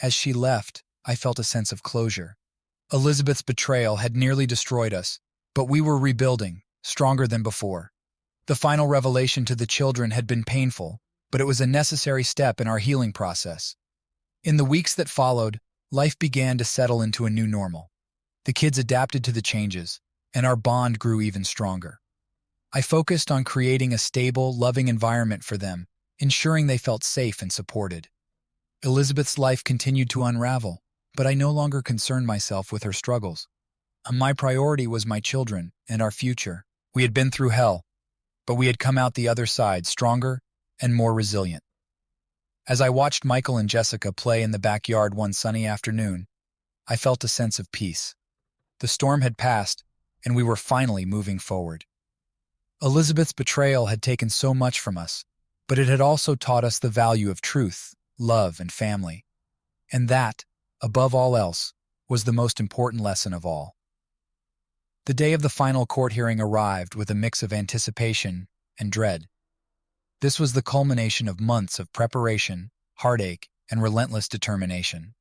As she left, I felt a sense of closure. Elizabeth's betrayal had nearly destroyed us, but we were rebuilding, stronger than before. The final revelation to the children had been painful, but it was a necessary step in our healing process. In the weeks that followed, life began to settle into a new normal. The kids adapted to the changes, and our bond grew even stronger. I focused on creating a stable, loving environment for them, ensuring they felt safe and supported. Elizabeth's life continued to unravel, but I no longer concerned myself with her struggles. My priority was my children and our future. We had been through hell, but we had come out the other side stronger and more resilient. As I watched Michael and Jessica play in the backyard one sunny afternoon, I felt a sense of peace. The storm had passed, and we were finally moving forward. Elizabeth's betrayal had taken so much from us, but it had also taught us the value of truth, love, and family. And that, above all else, was the most important lesson of all. The day of the final court hearing arrived with a mix of anticipation and dread. This was the culmination of months of preparation, heartache, and relentless determination.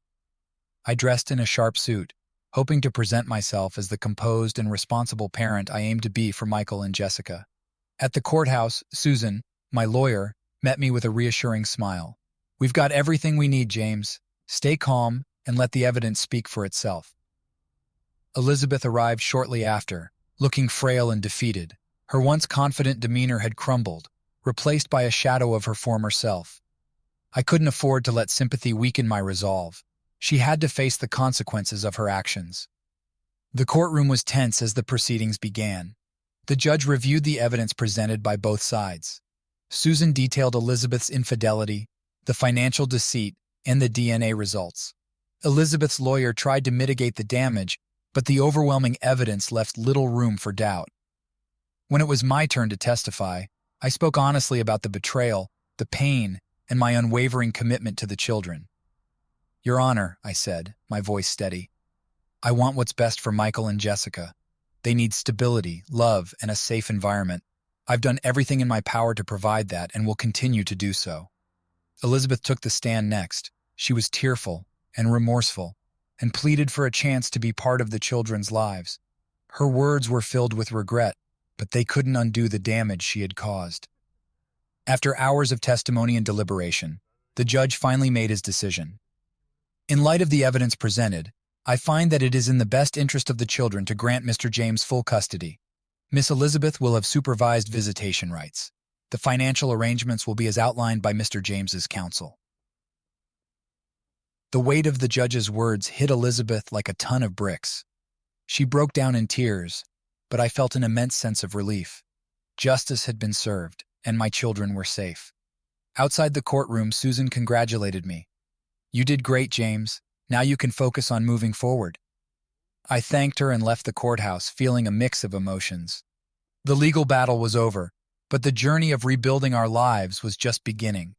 I dressed in a sharp suit, hoping to present myself as the composed and responsible parent I aimed to be for Michael and Jessica. At the courthouse, Susan, my lawyer, met me with a reassuring smile. "We've got everything we need, James. Stay calm and let the evidence speak for itself." Elizabeth arrived shortly after, looking frail and defeated. Her once confident demeanor had crumbled, replaced by a shadow of her former self. I couldn't afford to let sympathy weaken my resolve. She had to face the consequences of her actions. The courtroom was tense as the proceedings began. The judge reviewed the evidence presented by both sides. Susan detailed Elizabeth's infidelity, the financial deceit, and the DNA results. Elizabeth's lawyer tried to mitigate the damage, but the overwhelming evidence left little room for doubt. When it was my turn to testify, I spoke honestly about the betrayal, the pain, and my unwavering commitment to the children. "Your Honor," I said, my voice steady, "I want what's best for Michael and Jessica. They need stability, love, and a safe environment. I've done everything in my power to provide that and will continue to do so." Elizabeth took the stand next. She was tearful and remorseful and pleaded for a chance to be part of the children's lives. Her words were filled with regret, but they couldn't undo the damage she had caused. After hours of testimony and deliberation, the judge finally made his decision. "In light of the evidence presented, I find that it is in the best interest of the children to grant Mr. James full custody. Miss Elizabeth will have supervised visitation rights. The financial arrangements will be as outlined by Mr. James's counsel." The weight of the judge's words hit Elizabeth like a ton of bricks. She broke down in tears, but I felt an immense sense of relief. Justice had been served, and my children were safe. Outside the courtroom, Susan congratulated me. "You did great, James. Now you can focus on moving forward." I thanked her and left the courthouse, feeling a mix of emotions. The legal battle was over, but the journey of rebuilding our lives was just beginning.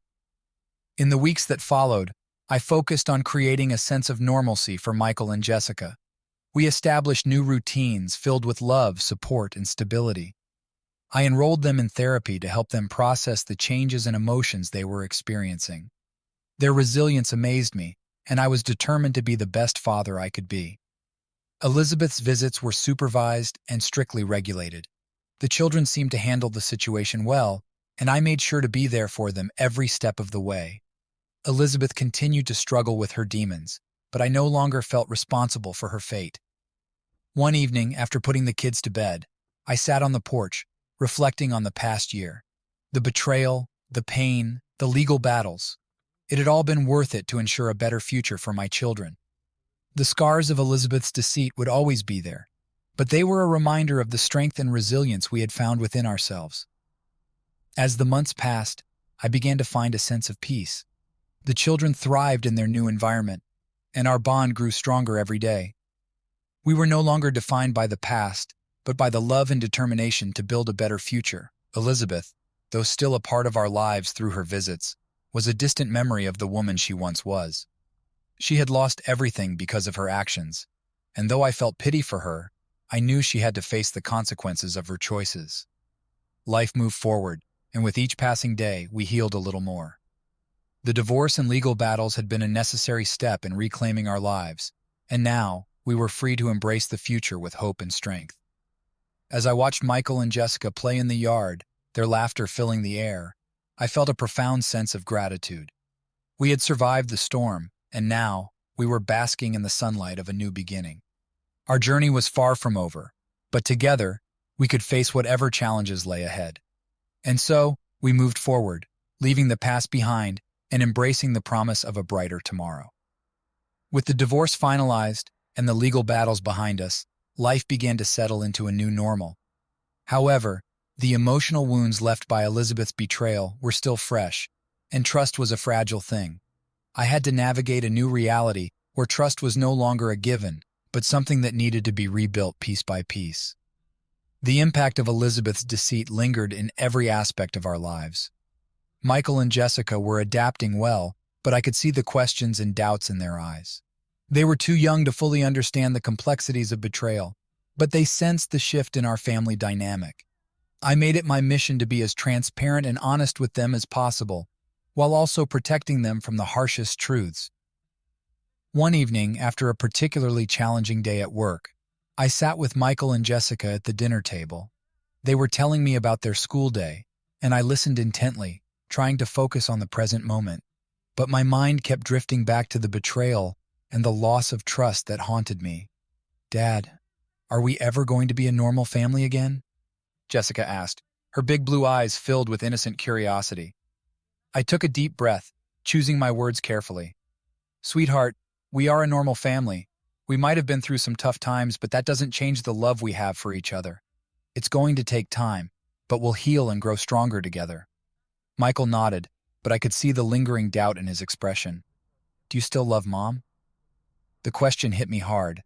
In the weeks that followed, I focused on creating a sense of normalcy for Michael and Jessica. We established new routines filled with love, support, and stability. I enrolled them in therapy to help them process the changes and emotions they were experiencing. Their resilience amazed me, and I was determined to be the best father I could be. Elizabeth's visits were supervised and strictly regulated. The children seemed to handle the situation well, and I made sure to be there for them every step of the way. Elizabeth continued to struggle with her demons, but I no longer felt responsible for her fate. One evening, after putting the kids to bed, I sat on the porch, reflecting on the past year. The betrayal, the pain, the legal battles. It had all been worth it to ensure a better future for my children. The scars of Elizabeth's deceit would always be there, but they were a reminder of the strength and resilience we had found within ourselves. As the months passed, I began to find a sense of peace. The children thrived in their new environment, and our bond grew stronger every day. We were no longer defined by the past, but by the love and determination to build a better future. Elizabeth, though still a part of our lives through her visits, was a distant memory of the woman she once was. She had lost everything because of her actions, and though I felt pity for her, I knew she had to face the consequences of her choices. Life moved forward, and with each passing day, we healed a little more. The divorce and legal battles had been a necessary step in reclaiming our lives, and now we were free to embrace the future with hope and strength. As I watched Michael and Jessica play in the yard, their laughter filling the air, I felt a profound sense of gratitude. We had survived the storm, and now we were basking in the sunlight of a new beginning. Our journey was far from over, but together we could face whatever challenges lay ahead. And so we moved forward, leaving the past behind and embracing the promise of a brighter tomorrow. With the divorce finalized and the legal battles behind us, life began to settle into a new normal. However, the emotional wounds left by Elizabeth's betrayal were still fresh, and trust was a fragile thing. I had to navigate a new reality where trust was no longer a given, but something that needed to be rebuilt piece by piece. The impact of Elizabeth's deceit lingered in every aspect of our lives. Michael and Jessica were adapting well, but I could see the questions and doubts in their eyes. They were too young to fully understand the complexities of betrayal, but they sensed the shift in our family dynamic. I made it my mission to be as transparent and honest with them as possible, while also protecting them from the harshest truths. One evening, after a particularly challenging day at work, I sat with Michael and Jessica at the dinner table. They were telling me about their school day, and I listened intently, trying to focus on the present moment. But my mind kept drifting back to the betrayal and the loss of trust that haunted me. "Dad, are we ever going to be a normal family again?" Jessica asked, her big blue eyes filled with innocent curiosity. I took a deep breath, choosing my words carefully. "Sweetheart, we are a normal family. We might have been through some tough times, but that doesn't change the love we have for each other. It's going to take time, but we'll heal and grow stronger together." Michael nodded, but I could see the lingering doubt in his expression. "Do you still love Mom?" The question hit me hard.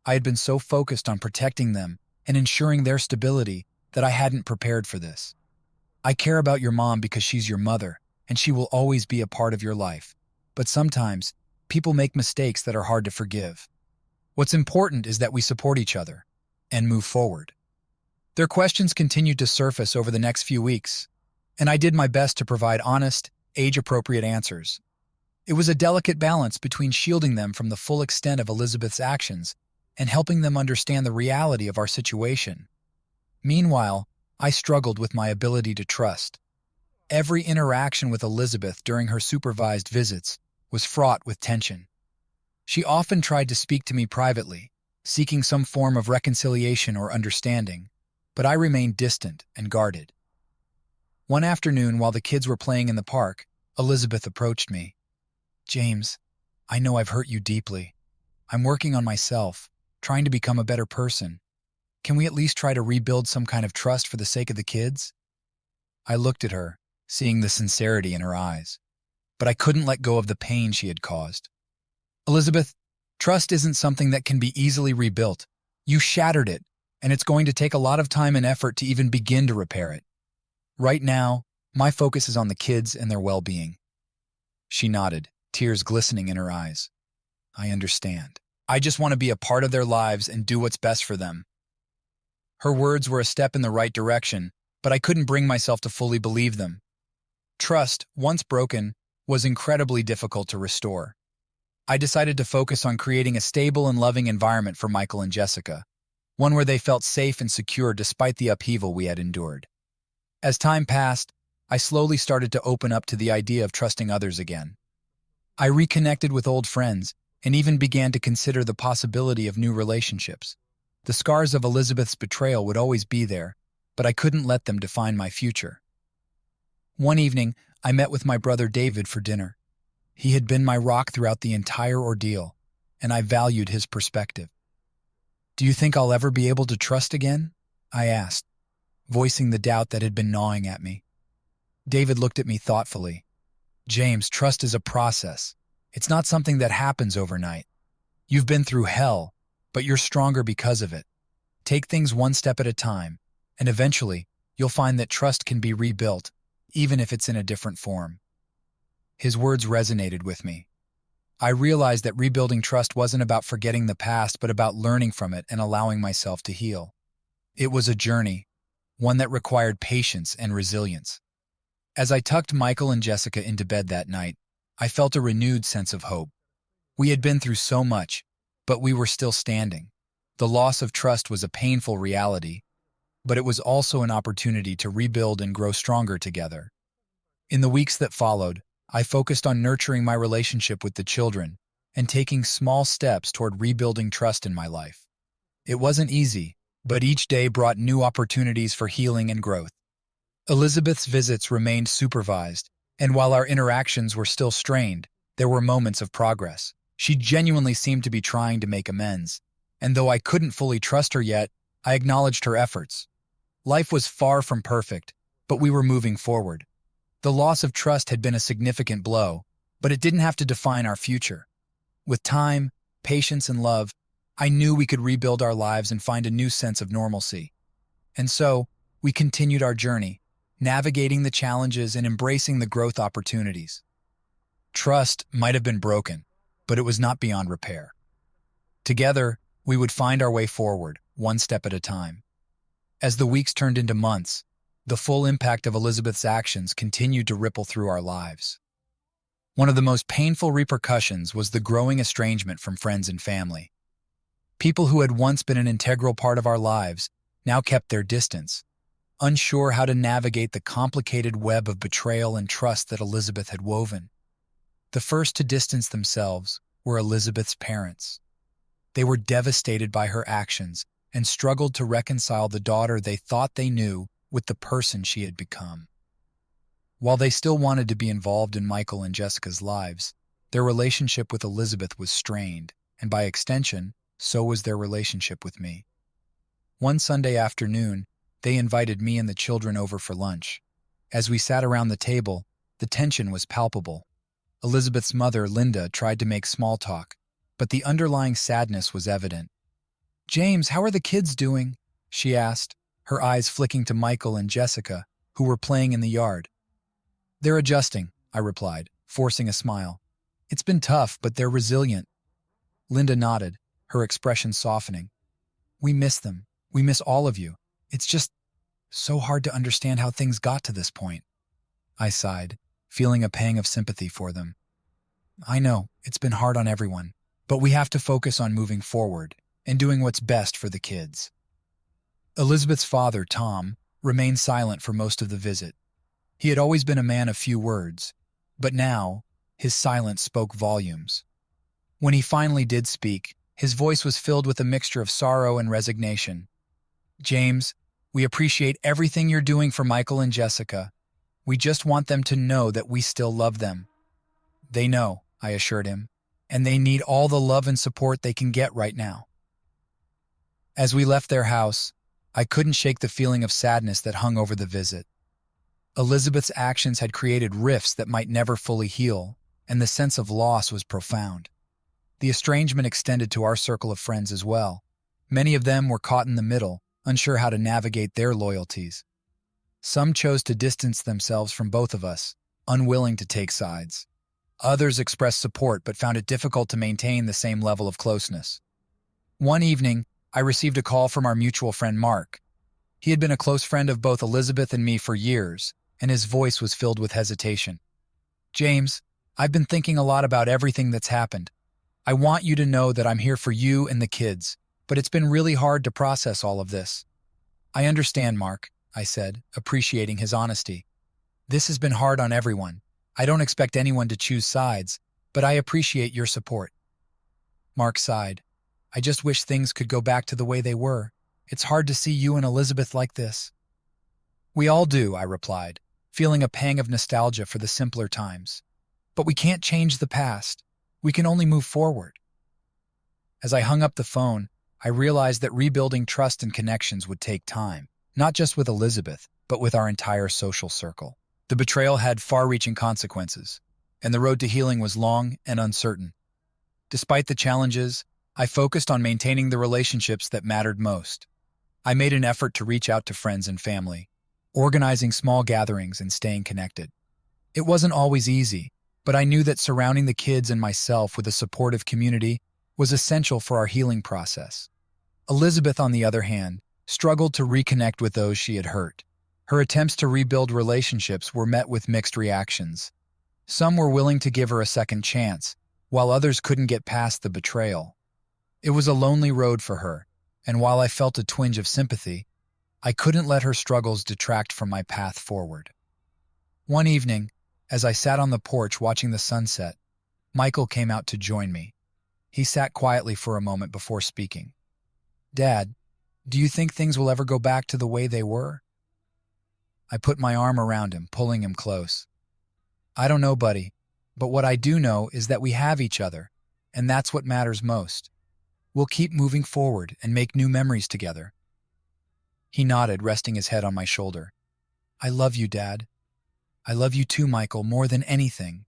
I had been so focused on protecting them and ensuring their stability that I hadn't prepared for this. "I care about your mom because she's your mother, and she will always be a part of your life. But sometimes, people make mistakes that are hard to forgive. What's important is that we support each other and move forward." Their questions continued to surface over the next few weeks, and I did my best to provide honest, age-appropriate answers. It was a delicate balance between shielding them from the full extent of Elizabeth's actions and helping them understand the reality of our situation. Meanwhile, I struggled with my ability to trust. Every interaction with Elizabeth during her supervised visits was fraught with tension. She often tried to speak to me privately, seeking some form of reconciliation or understanding, but I remained distant and guarded. One afternoon, while the kids were playing in the park, Elizabeth approached me. "James, I know I've hurt you deeply. I'm working on myself, trying to become a better person. Can we at least try to rebuild some kind of trust for the sake of the kids?" I looked at her, seeing the sincerity in her eyes, but I couldn't let go of the pain she had caused. "Elizabeth, trust isn't something that can be easily rebuilt. You shattered it, and it's going to take a lot of time and effort to even begin to repair it. Right now, my focus is on the kids and their well-being." She nodded, tears glistening in her eyes. "I understand. I just want to be a part of their lives and do what's best for them." Her words were a step in the right direction, but I couldn't bring myself to fully believe them. Trust, once broken, was incredibly difficult to restore. I decided to focus on creating a stable and loving environment for Michael and Jessica, one where they felt safe and secure despite the upheaval we had endured. As time passed, I slowly started to open up to the idea of trusting others again. I reconnected with old friends and even began to consider the possibility of new relationships. The scars of Elizabeth's betrayal would always be there, but I couldn't let them define my future. One evening, I met with my brother David for dinner. He had been my rock throughout the entire ordeal, and I valued his perspective. "Do you think I'll ever be able to trust again?" I asked, voicing the doubt that had been gnawing at me. David looked at me thoughtfully. "James, trust is a process. It's not something that happens overnight. You've been through hell, but you're stronger because of it. Take things one step at a time, and eventually, you'll find that trust can be rebuilt, even if it's in a different form." His words resonated with me. I realized that rebuilding trust wasn't about forgetting the past, but about learning from it and allowing myself to heal. It was a journey, one that required patience and resilience. As I tucked Michael and Jessica into bed that night, I felt a renewed sense of hope. We had been through so much, but we were still standing. The loss of trust was a painful reality, but it was also an opportunity to rebuild and grow stronger together. In the weeks that followed, I focused on nurturing my relationship with the children and taking small steps toward rebuilding trust in my life. It wasn't easy, but each day brought new opportunities for healing and growth. Elizabeth's visits remained supervised, and while our interactions were still strained, there were moments of progress. She genuinely seemed to be trying to make amends, and though I couldn't fully trust her yet, I acknowledged her efforts. Life was far from perfect, but we were moving forward. The loss of trust had been a significant blow, but it didn't have to define our future. With time, patience, and love, I knew we could rebuild our lives and find a new sense of normalcy. And so, we continued our journey, navigating the challenges and embracing the growth opportunities. Trust might have been broken, but it was not beyond repair. Together, we would find our way forward, one step at a time. As the weeks turned into months, the full impact of Elizabeth's actions continued to ripple through our lives. One of the most painful repercussions was the growing estrangement from friends and family. People who had once been an integral part of our lives now kept their distance, unsure how to navigate the complicated web of betrayal and trust that Elizabeth had woven. The first to distance themselves were Elizabeth's parents. They were devastated by her actions and struggled to reconcile the daughter they thought they knew with the person she had become. While they still wanted to be involved in Michael and Jessica's lives, their relationship with Elizabeth was strained, and by extension, so was their relationship with me. One Sunday afternoon, they invited me and the children over for lunch. As we sat around the table, the tension was palpable. Elizabeth's mother, Linda, tried to make small talk, but the underlying sadness was evident. "James, how are the kids doing?" she asked, her eyes flicking to Michael and Jessica, who were playing in the yard. "They're adjusting," I replied, forcing a smile. "It's been tough, but they're resilient." Linda nodded, her expression softening. "We miss them. We miss all of you. It's just so hard to understand how things got to this point." I sighed, feeling a pang of sympathy for them. "I know, it's been hard on everyone, but we have to focus on moving forward and doing what's best for the kids." Elizabeth's father, Tom, remained silent for most of the visit. He had always been a man of few words, but now his silence spoke volumes. When he finally did speak, his voice was filled with a mixture of sorrow and resignation. "James, we appreciate everything you're doing for Michael and Jessica. We just want them to know that we still love them." "They know," I assured him, "and they need all the love and support they can get right now." As we left their house, I couldn't shake the feeling of sadness that hung over the visit. Elizabeth's actions had created rifts that might never fully heal, and the sense of loss was profound. The estrangement extended to our circle of friends as well. Many of them were caught in the middle, unsure how to navigate their loyalties. Some chose to distance themselves from both of us, unwilling to take sides. Others expressed support but found it difficult to maintain the same level of closeness. One evening, I received a call from our mutual friend Mark. He had been a close friend of both Elizabeth and me for years, and his voice was filled with hesitation. "James, I've been thinking a lot about everything that's happened. I want you to know that I'm here for you and the kids, but it's been really hard to process all of this." "I understand, Mark," I said, appreciating his honesty. "This has been hard on everyone. I don't expect anyone to choose sides, but I appreciate your support." Mark sighed. "I just wish things could go back to the way they were. It's hard to see you and Elizabeth like this." "We all do," I replied, feeling a pang of nostalgia for the simpler times. "But we can't change the past. We can only move forward." As I hung up the phone, I realized that rebuilding trust and connections would take time, not just with Elizabeth, but with our entire social circle. The betrayal had far-reaching consequences, and the road to healing was long and uncertain. Despite the challenges, I focused on maintaining the relationships that mattered most. I made an effort to reach out to friends and family, organizing small gatherings and staying connected. It wasn't always easy, but I knew that surrounding the kids and myself with a supportive community was essential for our healing process. Elizabeth, on the other hand, struggled to reconnect with those she had hurt. Her attempts to rebuild relationships were met with mixed reactions. Some were willing to give her a second chance, while others couldn't get past the betrayal. It was a lonely road for her, and while I felt a twinge of sympathy, I couldn't let her struggles detract from my path forward. One evening, as I sat on the porch watching the sunset, Michael came out to join me. He sat quietly for a moment before speaking. "Dad, do you think things will ever go back to the way they were?" I put my arm around him, pulling him close. "I don't know, buddy, but what I do know is that we have each other, and that's what matters most. We'll keep moving forward and make new memories together." He nodded, resting his head on my shoulder. "I love you, Dad. I love you too, Michael, more than anything."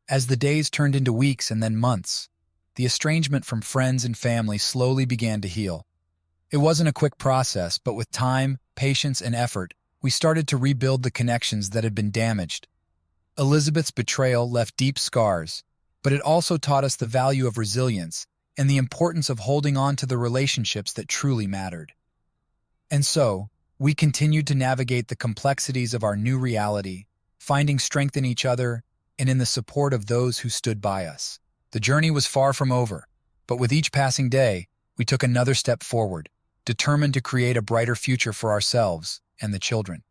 As the days turned into weeks and then months, the estrangement from friends and family slowly began to heal. It wasn't a quick process, but with time, patience, and effort, we started to rebuild the connections that had been damaged. Elizabeth's betrayal left deep scars, but it also taught us the value of resilience and the importance of holding on to the relationships that truly mattered. And so, we continued to navigate the complexities of our new reality, finding strength in each other and in the support of those who stood by us. The journey was far from over, but with each passing day, we took another step forward, determined to create a brighter future for ourselves and the children.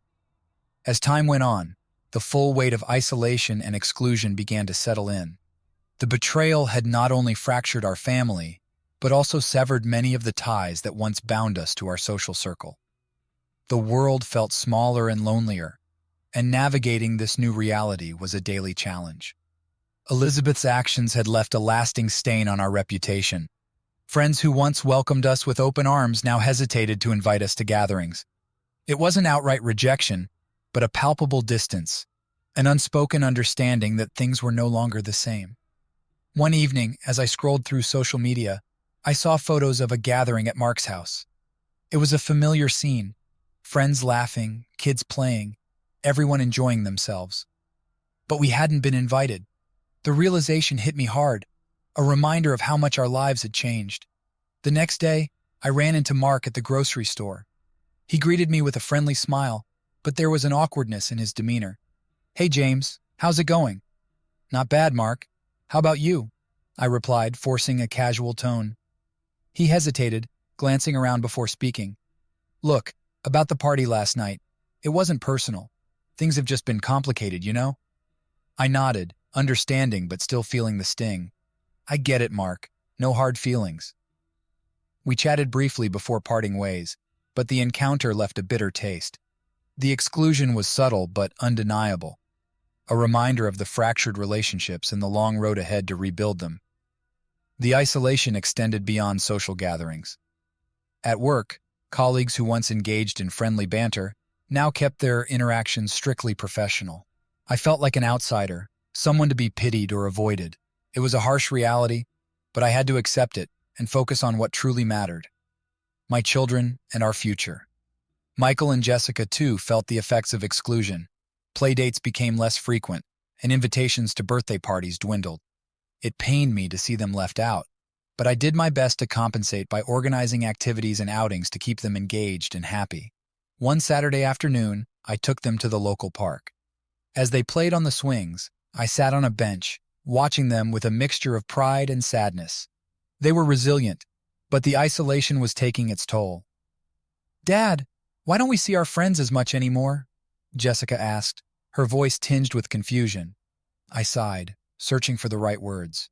As time went on, the full weight of isolation and exclusion began to settle in. The betrayal had not only fractured our family, but also severed many of the ties that once bound us to our social circle. The world felt smaller and lonelier, and navigating this new reality was a daily challenge. Elizabeth's actions had left a lasting stain on our reputation. Friends who once welcomed us with open arms now hesitated to invite us to gatherings. It wasn't outright rejection, but a palpable distance, an unspoken understanding that things were no longer the same. One evening, as I scrolled through social media, I saw photos of a gathering at Mark's house. It was a familiar scene, friends laughing, kids playing, everyone enjoying themselves. But we hadn't been invited. The realization hit me hard, a reminder of how much our lives had changed. The next day, I ran into Mark at the grocery store. He greeted me with a friendly smile, but there was an awkwardness in his demeanor. "Hey James, how's it going?" "Not bad, Mark. How about you?" I replied, forcing a casual tone. He hesitated, glancing around before speaking. "Look, about the party last night, it wasn't personal. Things have just been complicated, you know?" I nodded, understanding but still feeling the sting. "I get it, Mark. No hard feelings." We chatted briefly before parting ways, but the encounter left a bitter taste. The exclusion was subtle but undeniable, a reminder of the fractured relationships and the long road ahead to rebuild them. The isolation extended beyond social gatherings. At work, colleagues who once engaged in friendly banter now kept their interactions strictly professional. I felt like an outsider, someone to be pitied or avoided. It was a harsh reality, but I had to accept it and focus on what truly mattered: my children and our future. Michael and Jessica, too, felt the effects of exclusion. Playdates became less frequent, and invitations to birthday parties dwindled. It pained me to see them left out, but I did my best to compensate by organizing activities and outings to keep them engaged and happy. One Saturday afternoon, I took them to the local park. As they played on the swings, I sat on a bench, watching them with a mixture of pride and sadness. They were resilient, but the isolation was taking its toll. "Dad, why don't we see our friends as much anymore?" Jessica asked, her voice tinged with confusion. I sighed, searching for the right words.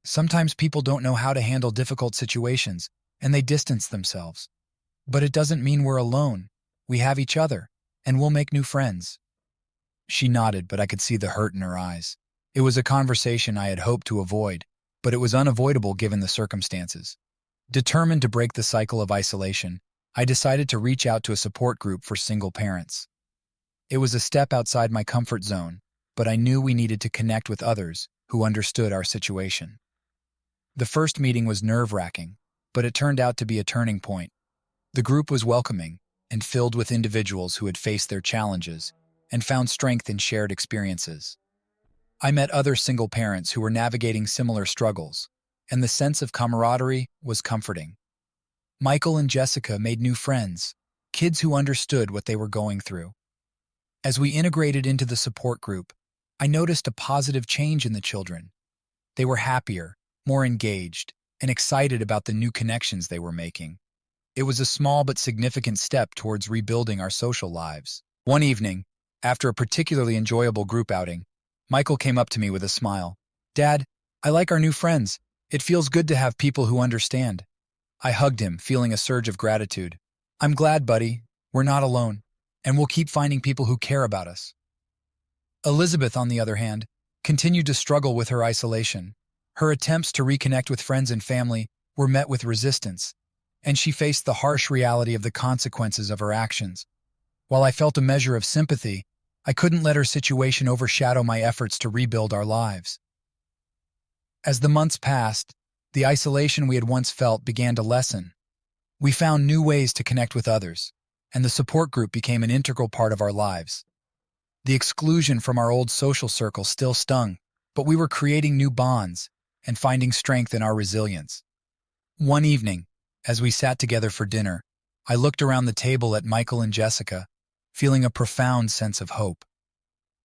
Sometimes people don't know how to handle difficult situations, and they distance themselves. But it doesn't mean we're alone. We have each other, and we'll make new friends. She nodded, but I could see the hurt in her eyes. It was a conversation I had hoped to avoid, but it was unavoidable given the circumstances. Determined to break the cycle of isolation, I decided to reach out to a support group for single parents. It was a step outside my comfort zone, but I knew we needed to connect with others who understood our situation. The first meeting was nerve-wracking, but it turned out to be a turning point. The group was welcoming and filled with individuals who had faced their challenges and found strength in shared experiences. I met other single parents who were navigating similar struggles, and the sense of camaraderie was comforting. Michael and Jessica made new friends, kids who understood what they were going through. As we integrated into the support group, I noticed a positive change in the children. They were happier, more engaged, and excited about the new connections they were making. It was a small but significant step towards rebuilding our social lives. One evening, after a particularly enjoyable group outing, Michael came up to me with a smile. "Dad, I like our new friends. It feels good to have people who understand." I hugged him, feeling a surge of gratitude. "I'm glad, buddy. We're not alone, and we'll keep finding people who care about us." Elizabeth, on the other hand, continued to struggle with her isolation. Her attempts to reconnect with friends and family were met with resistance, and she faced the harsh reality of the consequences of her actions. While I felt a measure of sympathy, I couldn't let her situation overshadow my efforts to rebuild our lives. As the months passed, the isolation we had once felt began to lessen. We found new ways to connect with others, and the support group became an integral part of our lives. The exclusion from our old social circle still stung, but we were creating new bonds and finding strength in our resilience. One evening, as we sat together for dinner, I looked around the table at Michael and Jessica, feeling a profound sense of hope.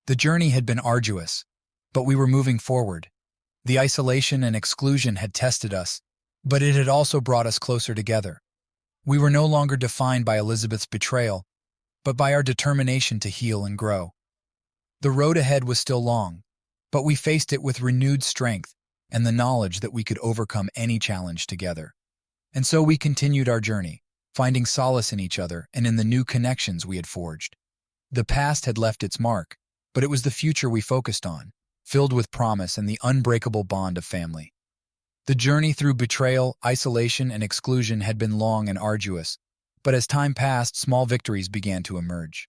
The journey had been arduous, but we were moving forward. The isolation and exclusion had tested us, but it had also brought us closer together. We were no longer defined by Elizabeth's betrayal, but by our determination to heal and grow. The road ahead was still long, but we faced it with renewed strength and the knowledge that we could overcome any challenge together. And so we continued our journey, finding solace in each other and in the new connections we had forged. The past had left its mark, but it was the future we focused on, filled with promise and the unbreakable bond of family. The journey through betrayal, isolation, and exclusion had been long and arduous, but as time passed, small victories began to emerge.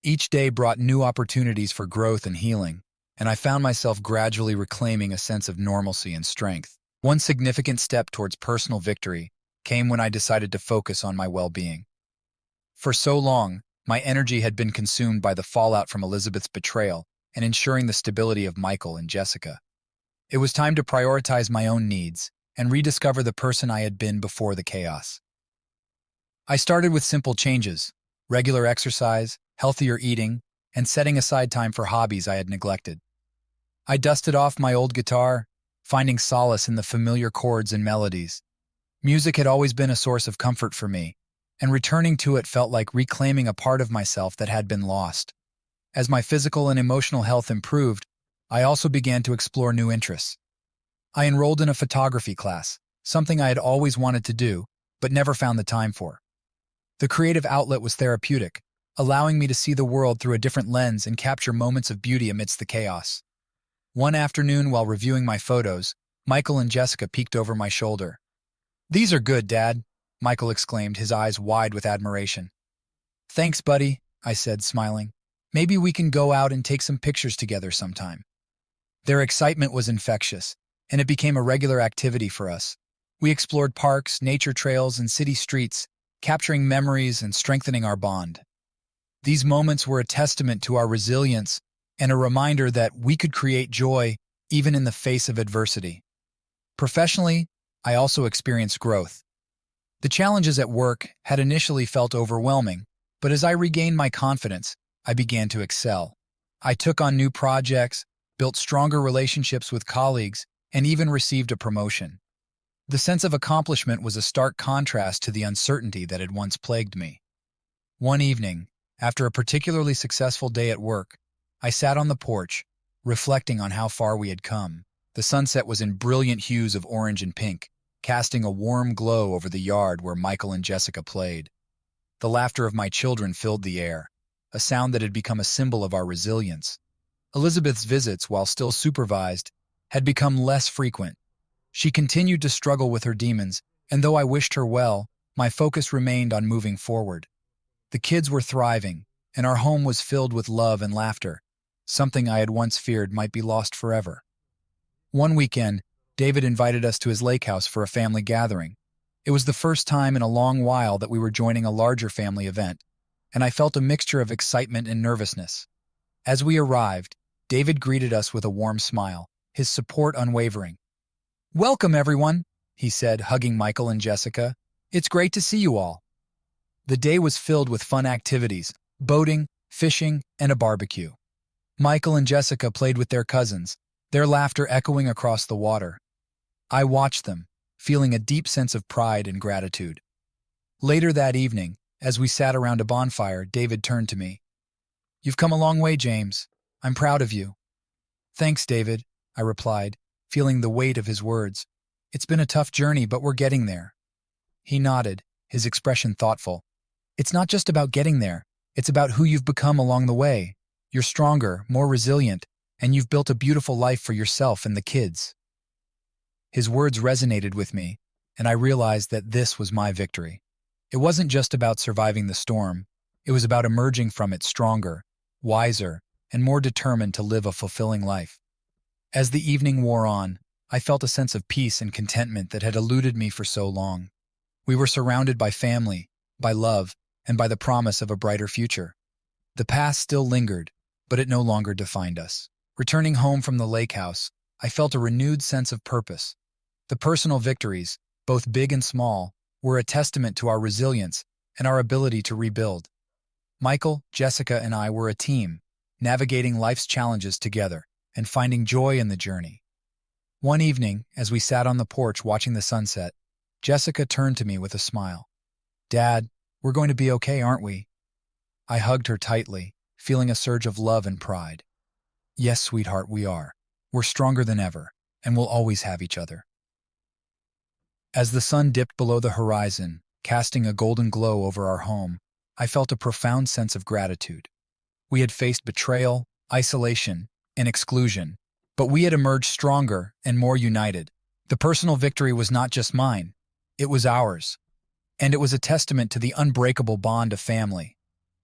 Each day brought new opportunities for growth and healing, and I found myself gradually reclaiming a sense of normalcy and strength. One significant step towards personal victory came when I decided to focus on my well-being. For so long, my energy had been consumed by the fallout from Elizabeth's betrayal and ensuring the stability of Michael and Jessica. It was time to prioritize my own needs and rediscover the person I had been before the chaos. I started with simple changes: regular exercise, healthier eating, and setting aside time for hobbies I had neglected. I dusted off my old guitar, finding solace in the familiar chords and melodies. Music had always been a source of comfort for me, and returning to it felt like reclaiming a part of myself that had been lost. As my physical and emotional health improved, I also began to explore new interests. I enrolled in a photography class, something I had always wanted to do, but never found the time for. The creative outlet was therapeutic, allowing me to see the world through a different lens and capture moments of beauty amidst the chaos. One afternoon, while reviewing my photos, Michael and Jessica peeked over my shoulder. "These are good, Dad," Michael exclaimed, his eyes wide with admiration. "Thanks, buddy," I said, smiling. "Maybe we can go out and take some pictures together sometime." Their excitement was infectious, and it became a regular activity for us. We explored parks, nature trails, and city streets, capturing memories and strengthening our bond. These moments were a testament to our resilience and a reminder that we could create joy even in the face of adversity. Professionally, I also experienced growth. The challenges at work had initially felt overwhelming, but as I regained my confidence, I began to excel. I took on new projects, built stronger relationships with colleagues, and even received a promotion. The sense of accomplishment was a stark contrast to the uncertainty that had once plagued me. One evening, after a particularly successful day at work, I sat on the porch, reflecting on how far we had come. The sunset was in brilliant hues of orange and pink, casting a warm glow over the yard where Michael and Jessica played. The laughter of my children filled the air, a sound that had become a symbol of our resilience. Elizabeth's visits, while still supervised, had become less frequent. She continued to struggle with her demons, and though I wished her well, my focus remained on moving forward. The kids were thriving, and our home was filled with love and laughter, something I had once feared might be lost forever. One weekend, David invited us to his lake house for a family gathering. It was the first time in a long while that we were joining a larger family event, and I felt a mixture of excitement and nervousness. As we arrived, David greeted us with a warm smile, his support unwavering. "Welcome, everyone," he said, hugging Michael and Jessica. "It's great to see you all." The day was filled with fun activities: boating, fishing, and a barbecue. Michael and Jessica played with their cousins, their laughter echoing across the water. I watched them, feeling a deep sense of pride and gratitude. Later that evening, as we sat around a bonfire, David turned to me. "You've come a long way, James. I'm proud of you." "Thanks, David," I replied, feeling the weight of his words. "It's been a tough journey, but we're getting there." He nodded, his expression thoughtful. "It's not just about getting there. It's about who you've become along the way. You're stronger, more resilient, and you've built a beautiful life for yourself and the kids." His words resonated with me, and I realized that this was my victory. It wasn't just about surviving the storm. It was about emerging from it stronger, wiser, and more determined to live a fulfilling life. As the evening wore on, I felt a sense of peace and contentment that had eluded me for so long. We were surrounded by family, by love, and by the promise of a brighter future. The past still lingered, but it no longer defined us. Returning home from the lake house, I felt a renewed sense of purpose. The personal victories, both big and small, were a testament to our resilience and our ability to rebuild. Michael, Jessica, and I were a team, navigating life's challenges together and finding joy in the journey. One evening, as we sat on the porch watching the sunset, Jessica turned to me with a smile. "Dad, we're going to be okay, aren't we?" I hugged her tightly, feeling a surge of love and pride. "Yes, sweetheart, we are. We're stronger than ever, and we'll always have each other." As the sun dipped below the horizon, casting a golden glow over our home, I felt a profound sense of gratitude. We had faced betrayal, isolation, and exclusion, but we had emerged stronger and more united. The personal victory was not just mine, it was ours, and it was a testament to the unbreakable bond of family.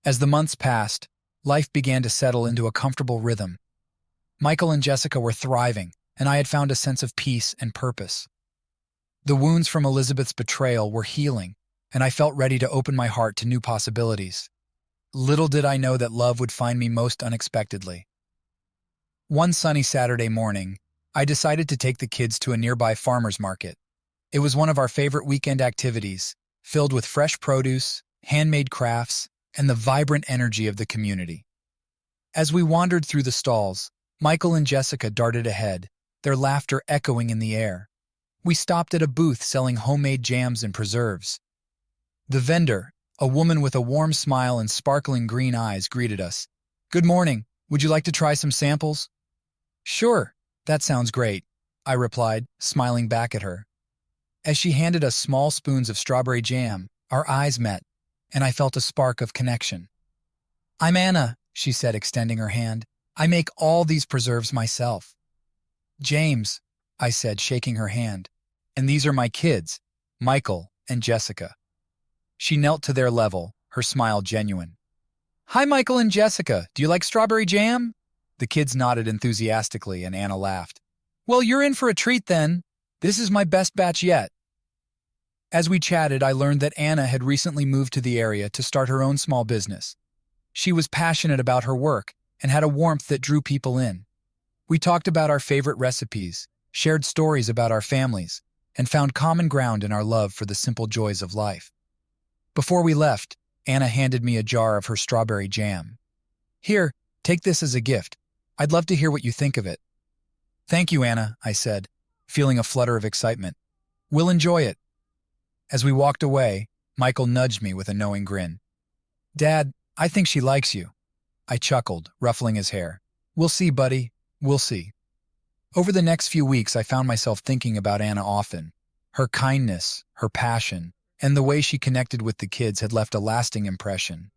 As the months passed, life began to settle into a comfortable rhythm. Michael and Jessica were thriving, and I had found a sense of peace and purpose. The wounds from Elizabeth's betrayal were healing, and I felt ready to open my heart to new possibilities. Little did I know that love would find me most unexpectedly. One sunny Saturday morning, I decided to take the kids to a nearby farmer's market. It was one of our favorite weekend activities, filled with fresh produce, handmade crafts, and the vibrant energy of the community. As we wandered through the stalls, Michael and Jessica darted ahead, their laughter echoing in the air. We stopped at a booth selling homemade jams and preserves. The vendor, a woman with a warm smile and sparkling green eyes, greeted us. "Good morning. Would you like to try some samples?" "Sure, that sounds great," I replied, smiling back at her. As she handed us small spoons of strawberry jam, our eyes met, and I felt a spark of connection. "I'm Anna," she said, extending her hand. "I make all these preserves myself." "James," I said, shaking her hand. "And these are my kids, Michael and Jessica." She knelt to their level, her smile genuine. "Hi, Michael and Jessica. Do you like strawberry jam?" The kids nodded enthusiastically, and Anna laughed. "Well, you're in for a treat then. This is my best batch yet." As we chatted, I learned that Anna had recently moved to the area to start her own small business. She was passionate about her work and had a warmth that drew people in. We talked about our favorite recipes, shared stories about our families, and found common ground in our love for the simple joys of life. Before we left, Anna handed me a jar of her strawberry jam. "Here, take this as a gift. I'd love to hear what you think of it." "Thank you, Anna," I said, feeling a flutter of excitement. "We'll enjoy it." As we walked away, Michael nudged me with a knowing grin. "Dad, I think she likes you." I chuckled, ruffling his hair. "We'll see, buddy. We'll see." Over the next few weeks, I found myself thinking about Anna often. Her kindness, her passion, and the way she connected with the kids had left a lasting impression.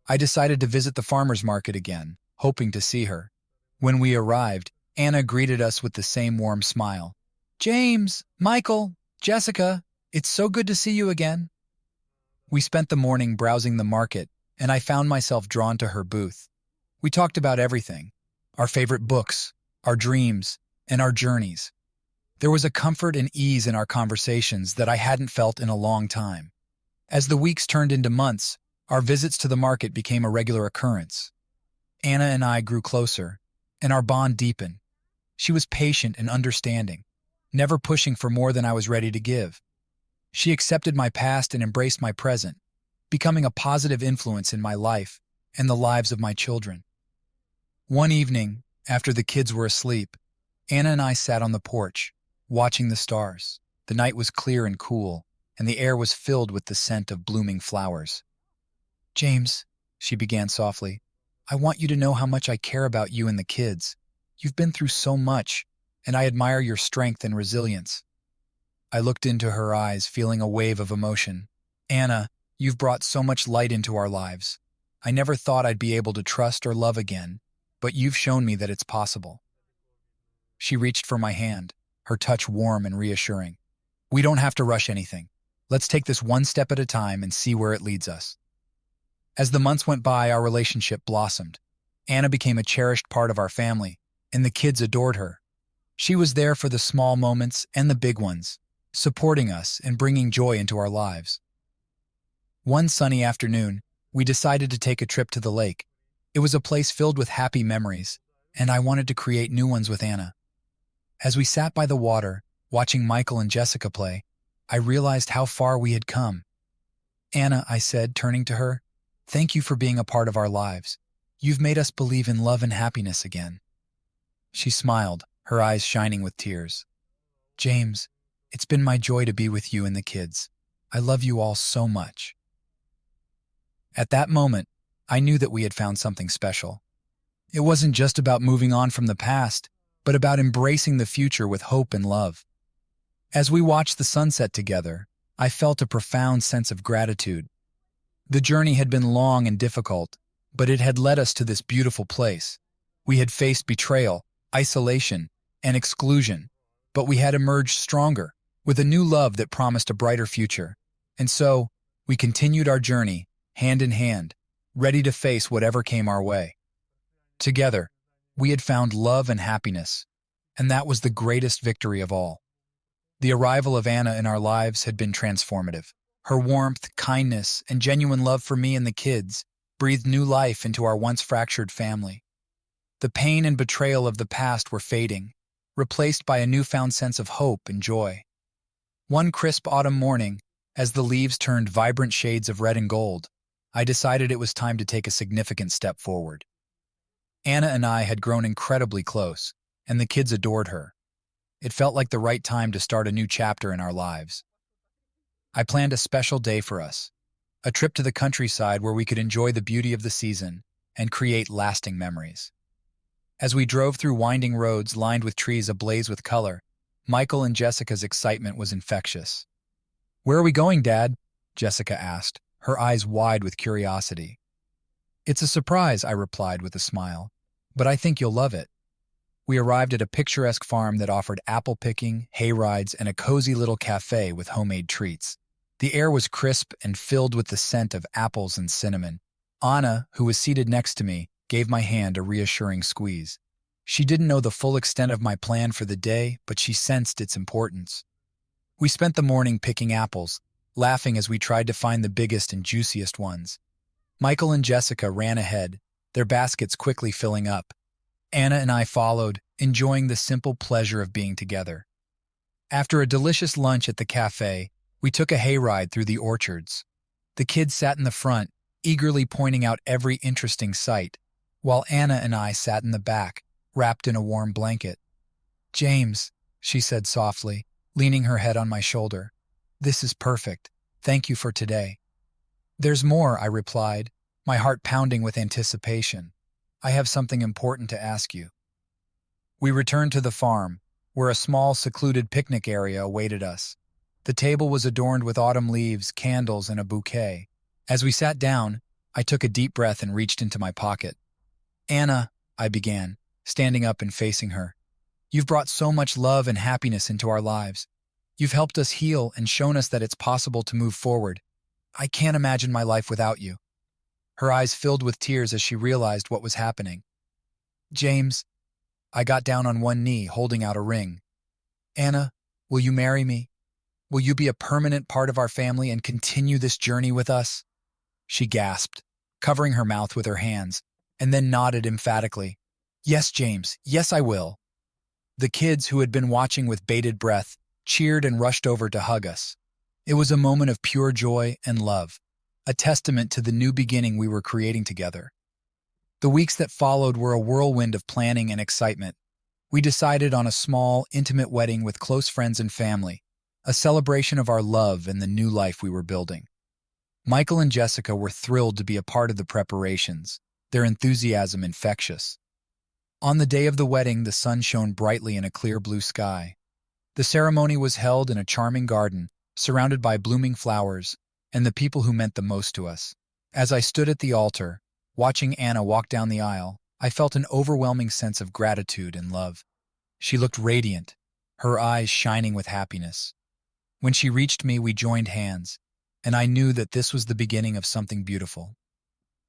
I decided to visit the farmer's market again, hoping to see her. When we arrived, Anna greeted us with the same warm smile. "James, Michael, Jessica, it's so good to see you again." We spent the morning browsing the market, and I found myself drawn to her booth. We talked about everything: our favorite books, our dreams, and our journeys. There was a comfort and ease in our conversations that I hadn't felt in a long time. As the weeks turned into months, our visits to the market became a regular occurrence. Anna and I grew closer, and our bond deepened. She was patient and understanding, never pushing for more than I was ready to give. She accepted my past and embraced my present, becoming a positive influence in my life and the lives of my children. One evening, after the kids were asleep, Anna and I sat on the porch, watching the stars. The night was clear and cool, and the air was filled with the scent of blooming flowers. "James," she began softly, "I want you to know how much I care about you and the kids. You've been through so much, and I admire your strength and resilience." I looked into her eyes, feeling a wave of emotion. "Anna, you've brought so much light into our lives. I never thought I'd be able to trust or love again, but you've shown me that it's possible." She reached for my hand, her touch warm and reassuring. "We don't have to rush anything. Let's take this one step at a time and see where it leads us." As the months went by, our relationship blossomed. Anna became a cherished part of our family, and the kids adored her. She was there for the small moments and the big ones, supporting us and bringing joy into our lives. One sunny afternoon, we decided to take a trip to the lake. It was a place filled with happy memories, and I wanted to create new ones with Anna. As we sat by the water, watching Michael and Jessica play, I realized how far we had come. "Anna," I said, turning to her, "thank you for being a part of our lives. You've made us believe in love and happiness again." She smiled, her eyes shining with tears. "James, it's been my joy to be with you and the kids. I love you all so much." At that moment, I knew that we had found something special. It wasn't just about moving on from the past, but about embracing the future with hope and love. As we watched the sunset together, I felt a profound sense of gratitude. The journey had been long and difficult, but it had led us to this beautiful place. We had faced betrayal, isolation, and exclusion, but we had emerged stronger, with a new love that promised a brighter future. And so, we continued our journey, hand in hand, ready to face whatever came our way. Together, we had found love and happiness, and that was the greatest victory of all. The arrival of Anna in our lives had been transformative. Her warmth, kindness, and genuine love for me and the kids breathed new life into our once fractured family. The pain and betrayal of the past were fading, replaced by a newfound sense of hope and joy. One crisp autumn morning, as the leaves turned vibrant shades of red and gold, I decided it was time to take a significant step forward. Anna and I had grown incredibly close, and the kids adored her. It felt like the right time to start a new chapter in our lives. I planned a special day for us, a trip to the countryside where we could enjoy the beauty of the season and create lasting memories. As we drove through winding roads lined with trees ablaze with color, Michael and Jessica's excitement was infectious. "Where are we going, Dad?" Jessica asked, her eyes wide with curiosity. "It's a surprise," I replied with a smile, "but I think you'll love it." We arrived at a picturesque farm that offered apple picking, hay rides, and a cozy little cafe with homemade treats. The air was crisp and filled with the scent of apples and cinnamon. Anna, who was seated next to me, gave my hand a reassuring squeeze. She didn't know the full extent of my plan for the day, but she sensed its importance. We spent the morning picking apples, laughing as we tried to find the biggest and juiciest ones. Michael and Jessica ran ahead, their baskets quickly filling up. Anna and I followed, enjoying the simple pleasure of being together. After a delicious lunch at the cafe, we took a hayride through the orchards. The kids sat in the front, eagerly pointing out every interesting sight, while Anna and I sat in the back, wrapped in a warm blanket. "James," she said softly, leaning her head on my shoulder, "this is perfect. Thank you for today." "There's more," I replied, my heart pounding with anticipation. "I have something important to ask you." We returned to the farm, where a small, secluded picnic area awaited us. The table was adorned with autumn leaves, candles, and a bouquet. As we sat down, I took a deep breath and reached into my pocket. "Anna," I began, standing up and facing her, "you've brought so much love and happiness into our lives. You've helped us heal and shown us that it's possible to move forward. I can't imagine my life without you." Her eyes filled with tears as she realized what was happening. "James," I got down on one knee, holding out a ring. "Anna, will you marry me? Will you be a permanent part of our family and continue this journey with us?" She gasped, covering her mouth with her hands, and then nodded emphatically. "Yes, James, yes, I will." The kids, who had been watching with bated breath, cheered and rushed over to hug us. It was a moment of pure joy and love, a testament to the new beginning we were creating together. The weeks that followed were a whirlwind of planning and excitement. We decided on a small, intimate wedding with close friends and family, a celebration of our love and the new life we were building. Michael and Jessica were thrilled to be a part of the preparations, their enthusiasm infectious. On the day of the wedding, the sun shone brightly in a clear blue sky. The ceremony was held in a charming garden, surrounded by blooming flowers, and the people who meant the most to us. As I stood at the altar, watching Anna walk down the aisle, I felt an overwhelming sense of gratitude and love. She looked radiant, her eyes shining with happiness. When she reached me, we joined hands, and I knew that this was the beginning of something beautiful.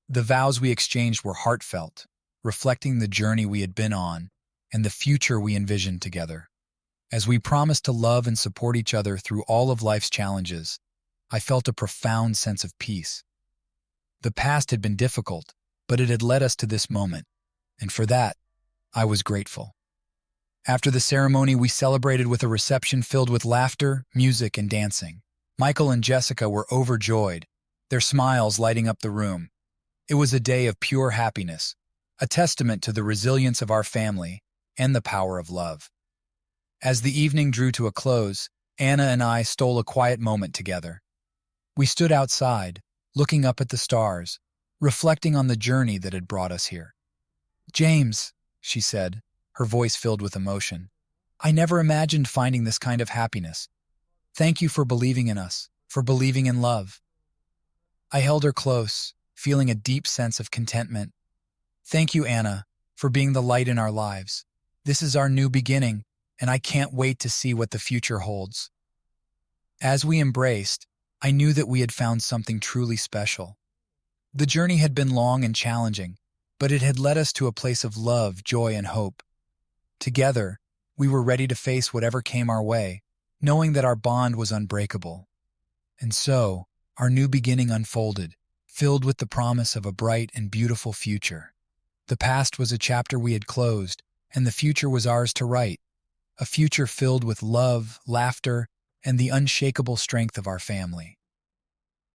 The vows we exchanged were heartfelt, reflecting the journey we had been on and the future we envisioned together. As we promised to love and support each other through all of life's challenges, I felt a profound sense of peace. The past had been difficult, but it had led us to this moment, and for that, I was grateful. After the ceremony, we celebrated with a reception filled with laughter, music, and dancing. Michael and Jessica were overjoyed, their smiles lighting up the room. It was a day of pure happiness, a testament to the resilience of our family and the power of love. As the evening drew to a close, Anna and I stole a quiet moment together. We stood outside, looking up at the stars, reflecting on the journey that had brought us here. "James," she said, her voice filled with emotion, "I never imagined finding this kind of happiness. Thank you for believing in us, for believing in love." I held her close, feeling a deep sense of contentment. "Thank you, Anna, for being the light in our lives. This is our new beginning, and I can't wait to see what the future holds." As we embraced, I knew that we had found something truly special. The journey had been long and challenging, but it had led us to a place of love, joy, and hope. Together, we were ready to face whatever came our way, knowing that our bond was unbreakable. And so, our new beginning unfolded, filled with the promise of a bright and beautiful future. The past was a chapter we had closed, and the future was ours to write, a future filled with love, laughter, and the unshakable strength of our family.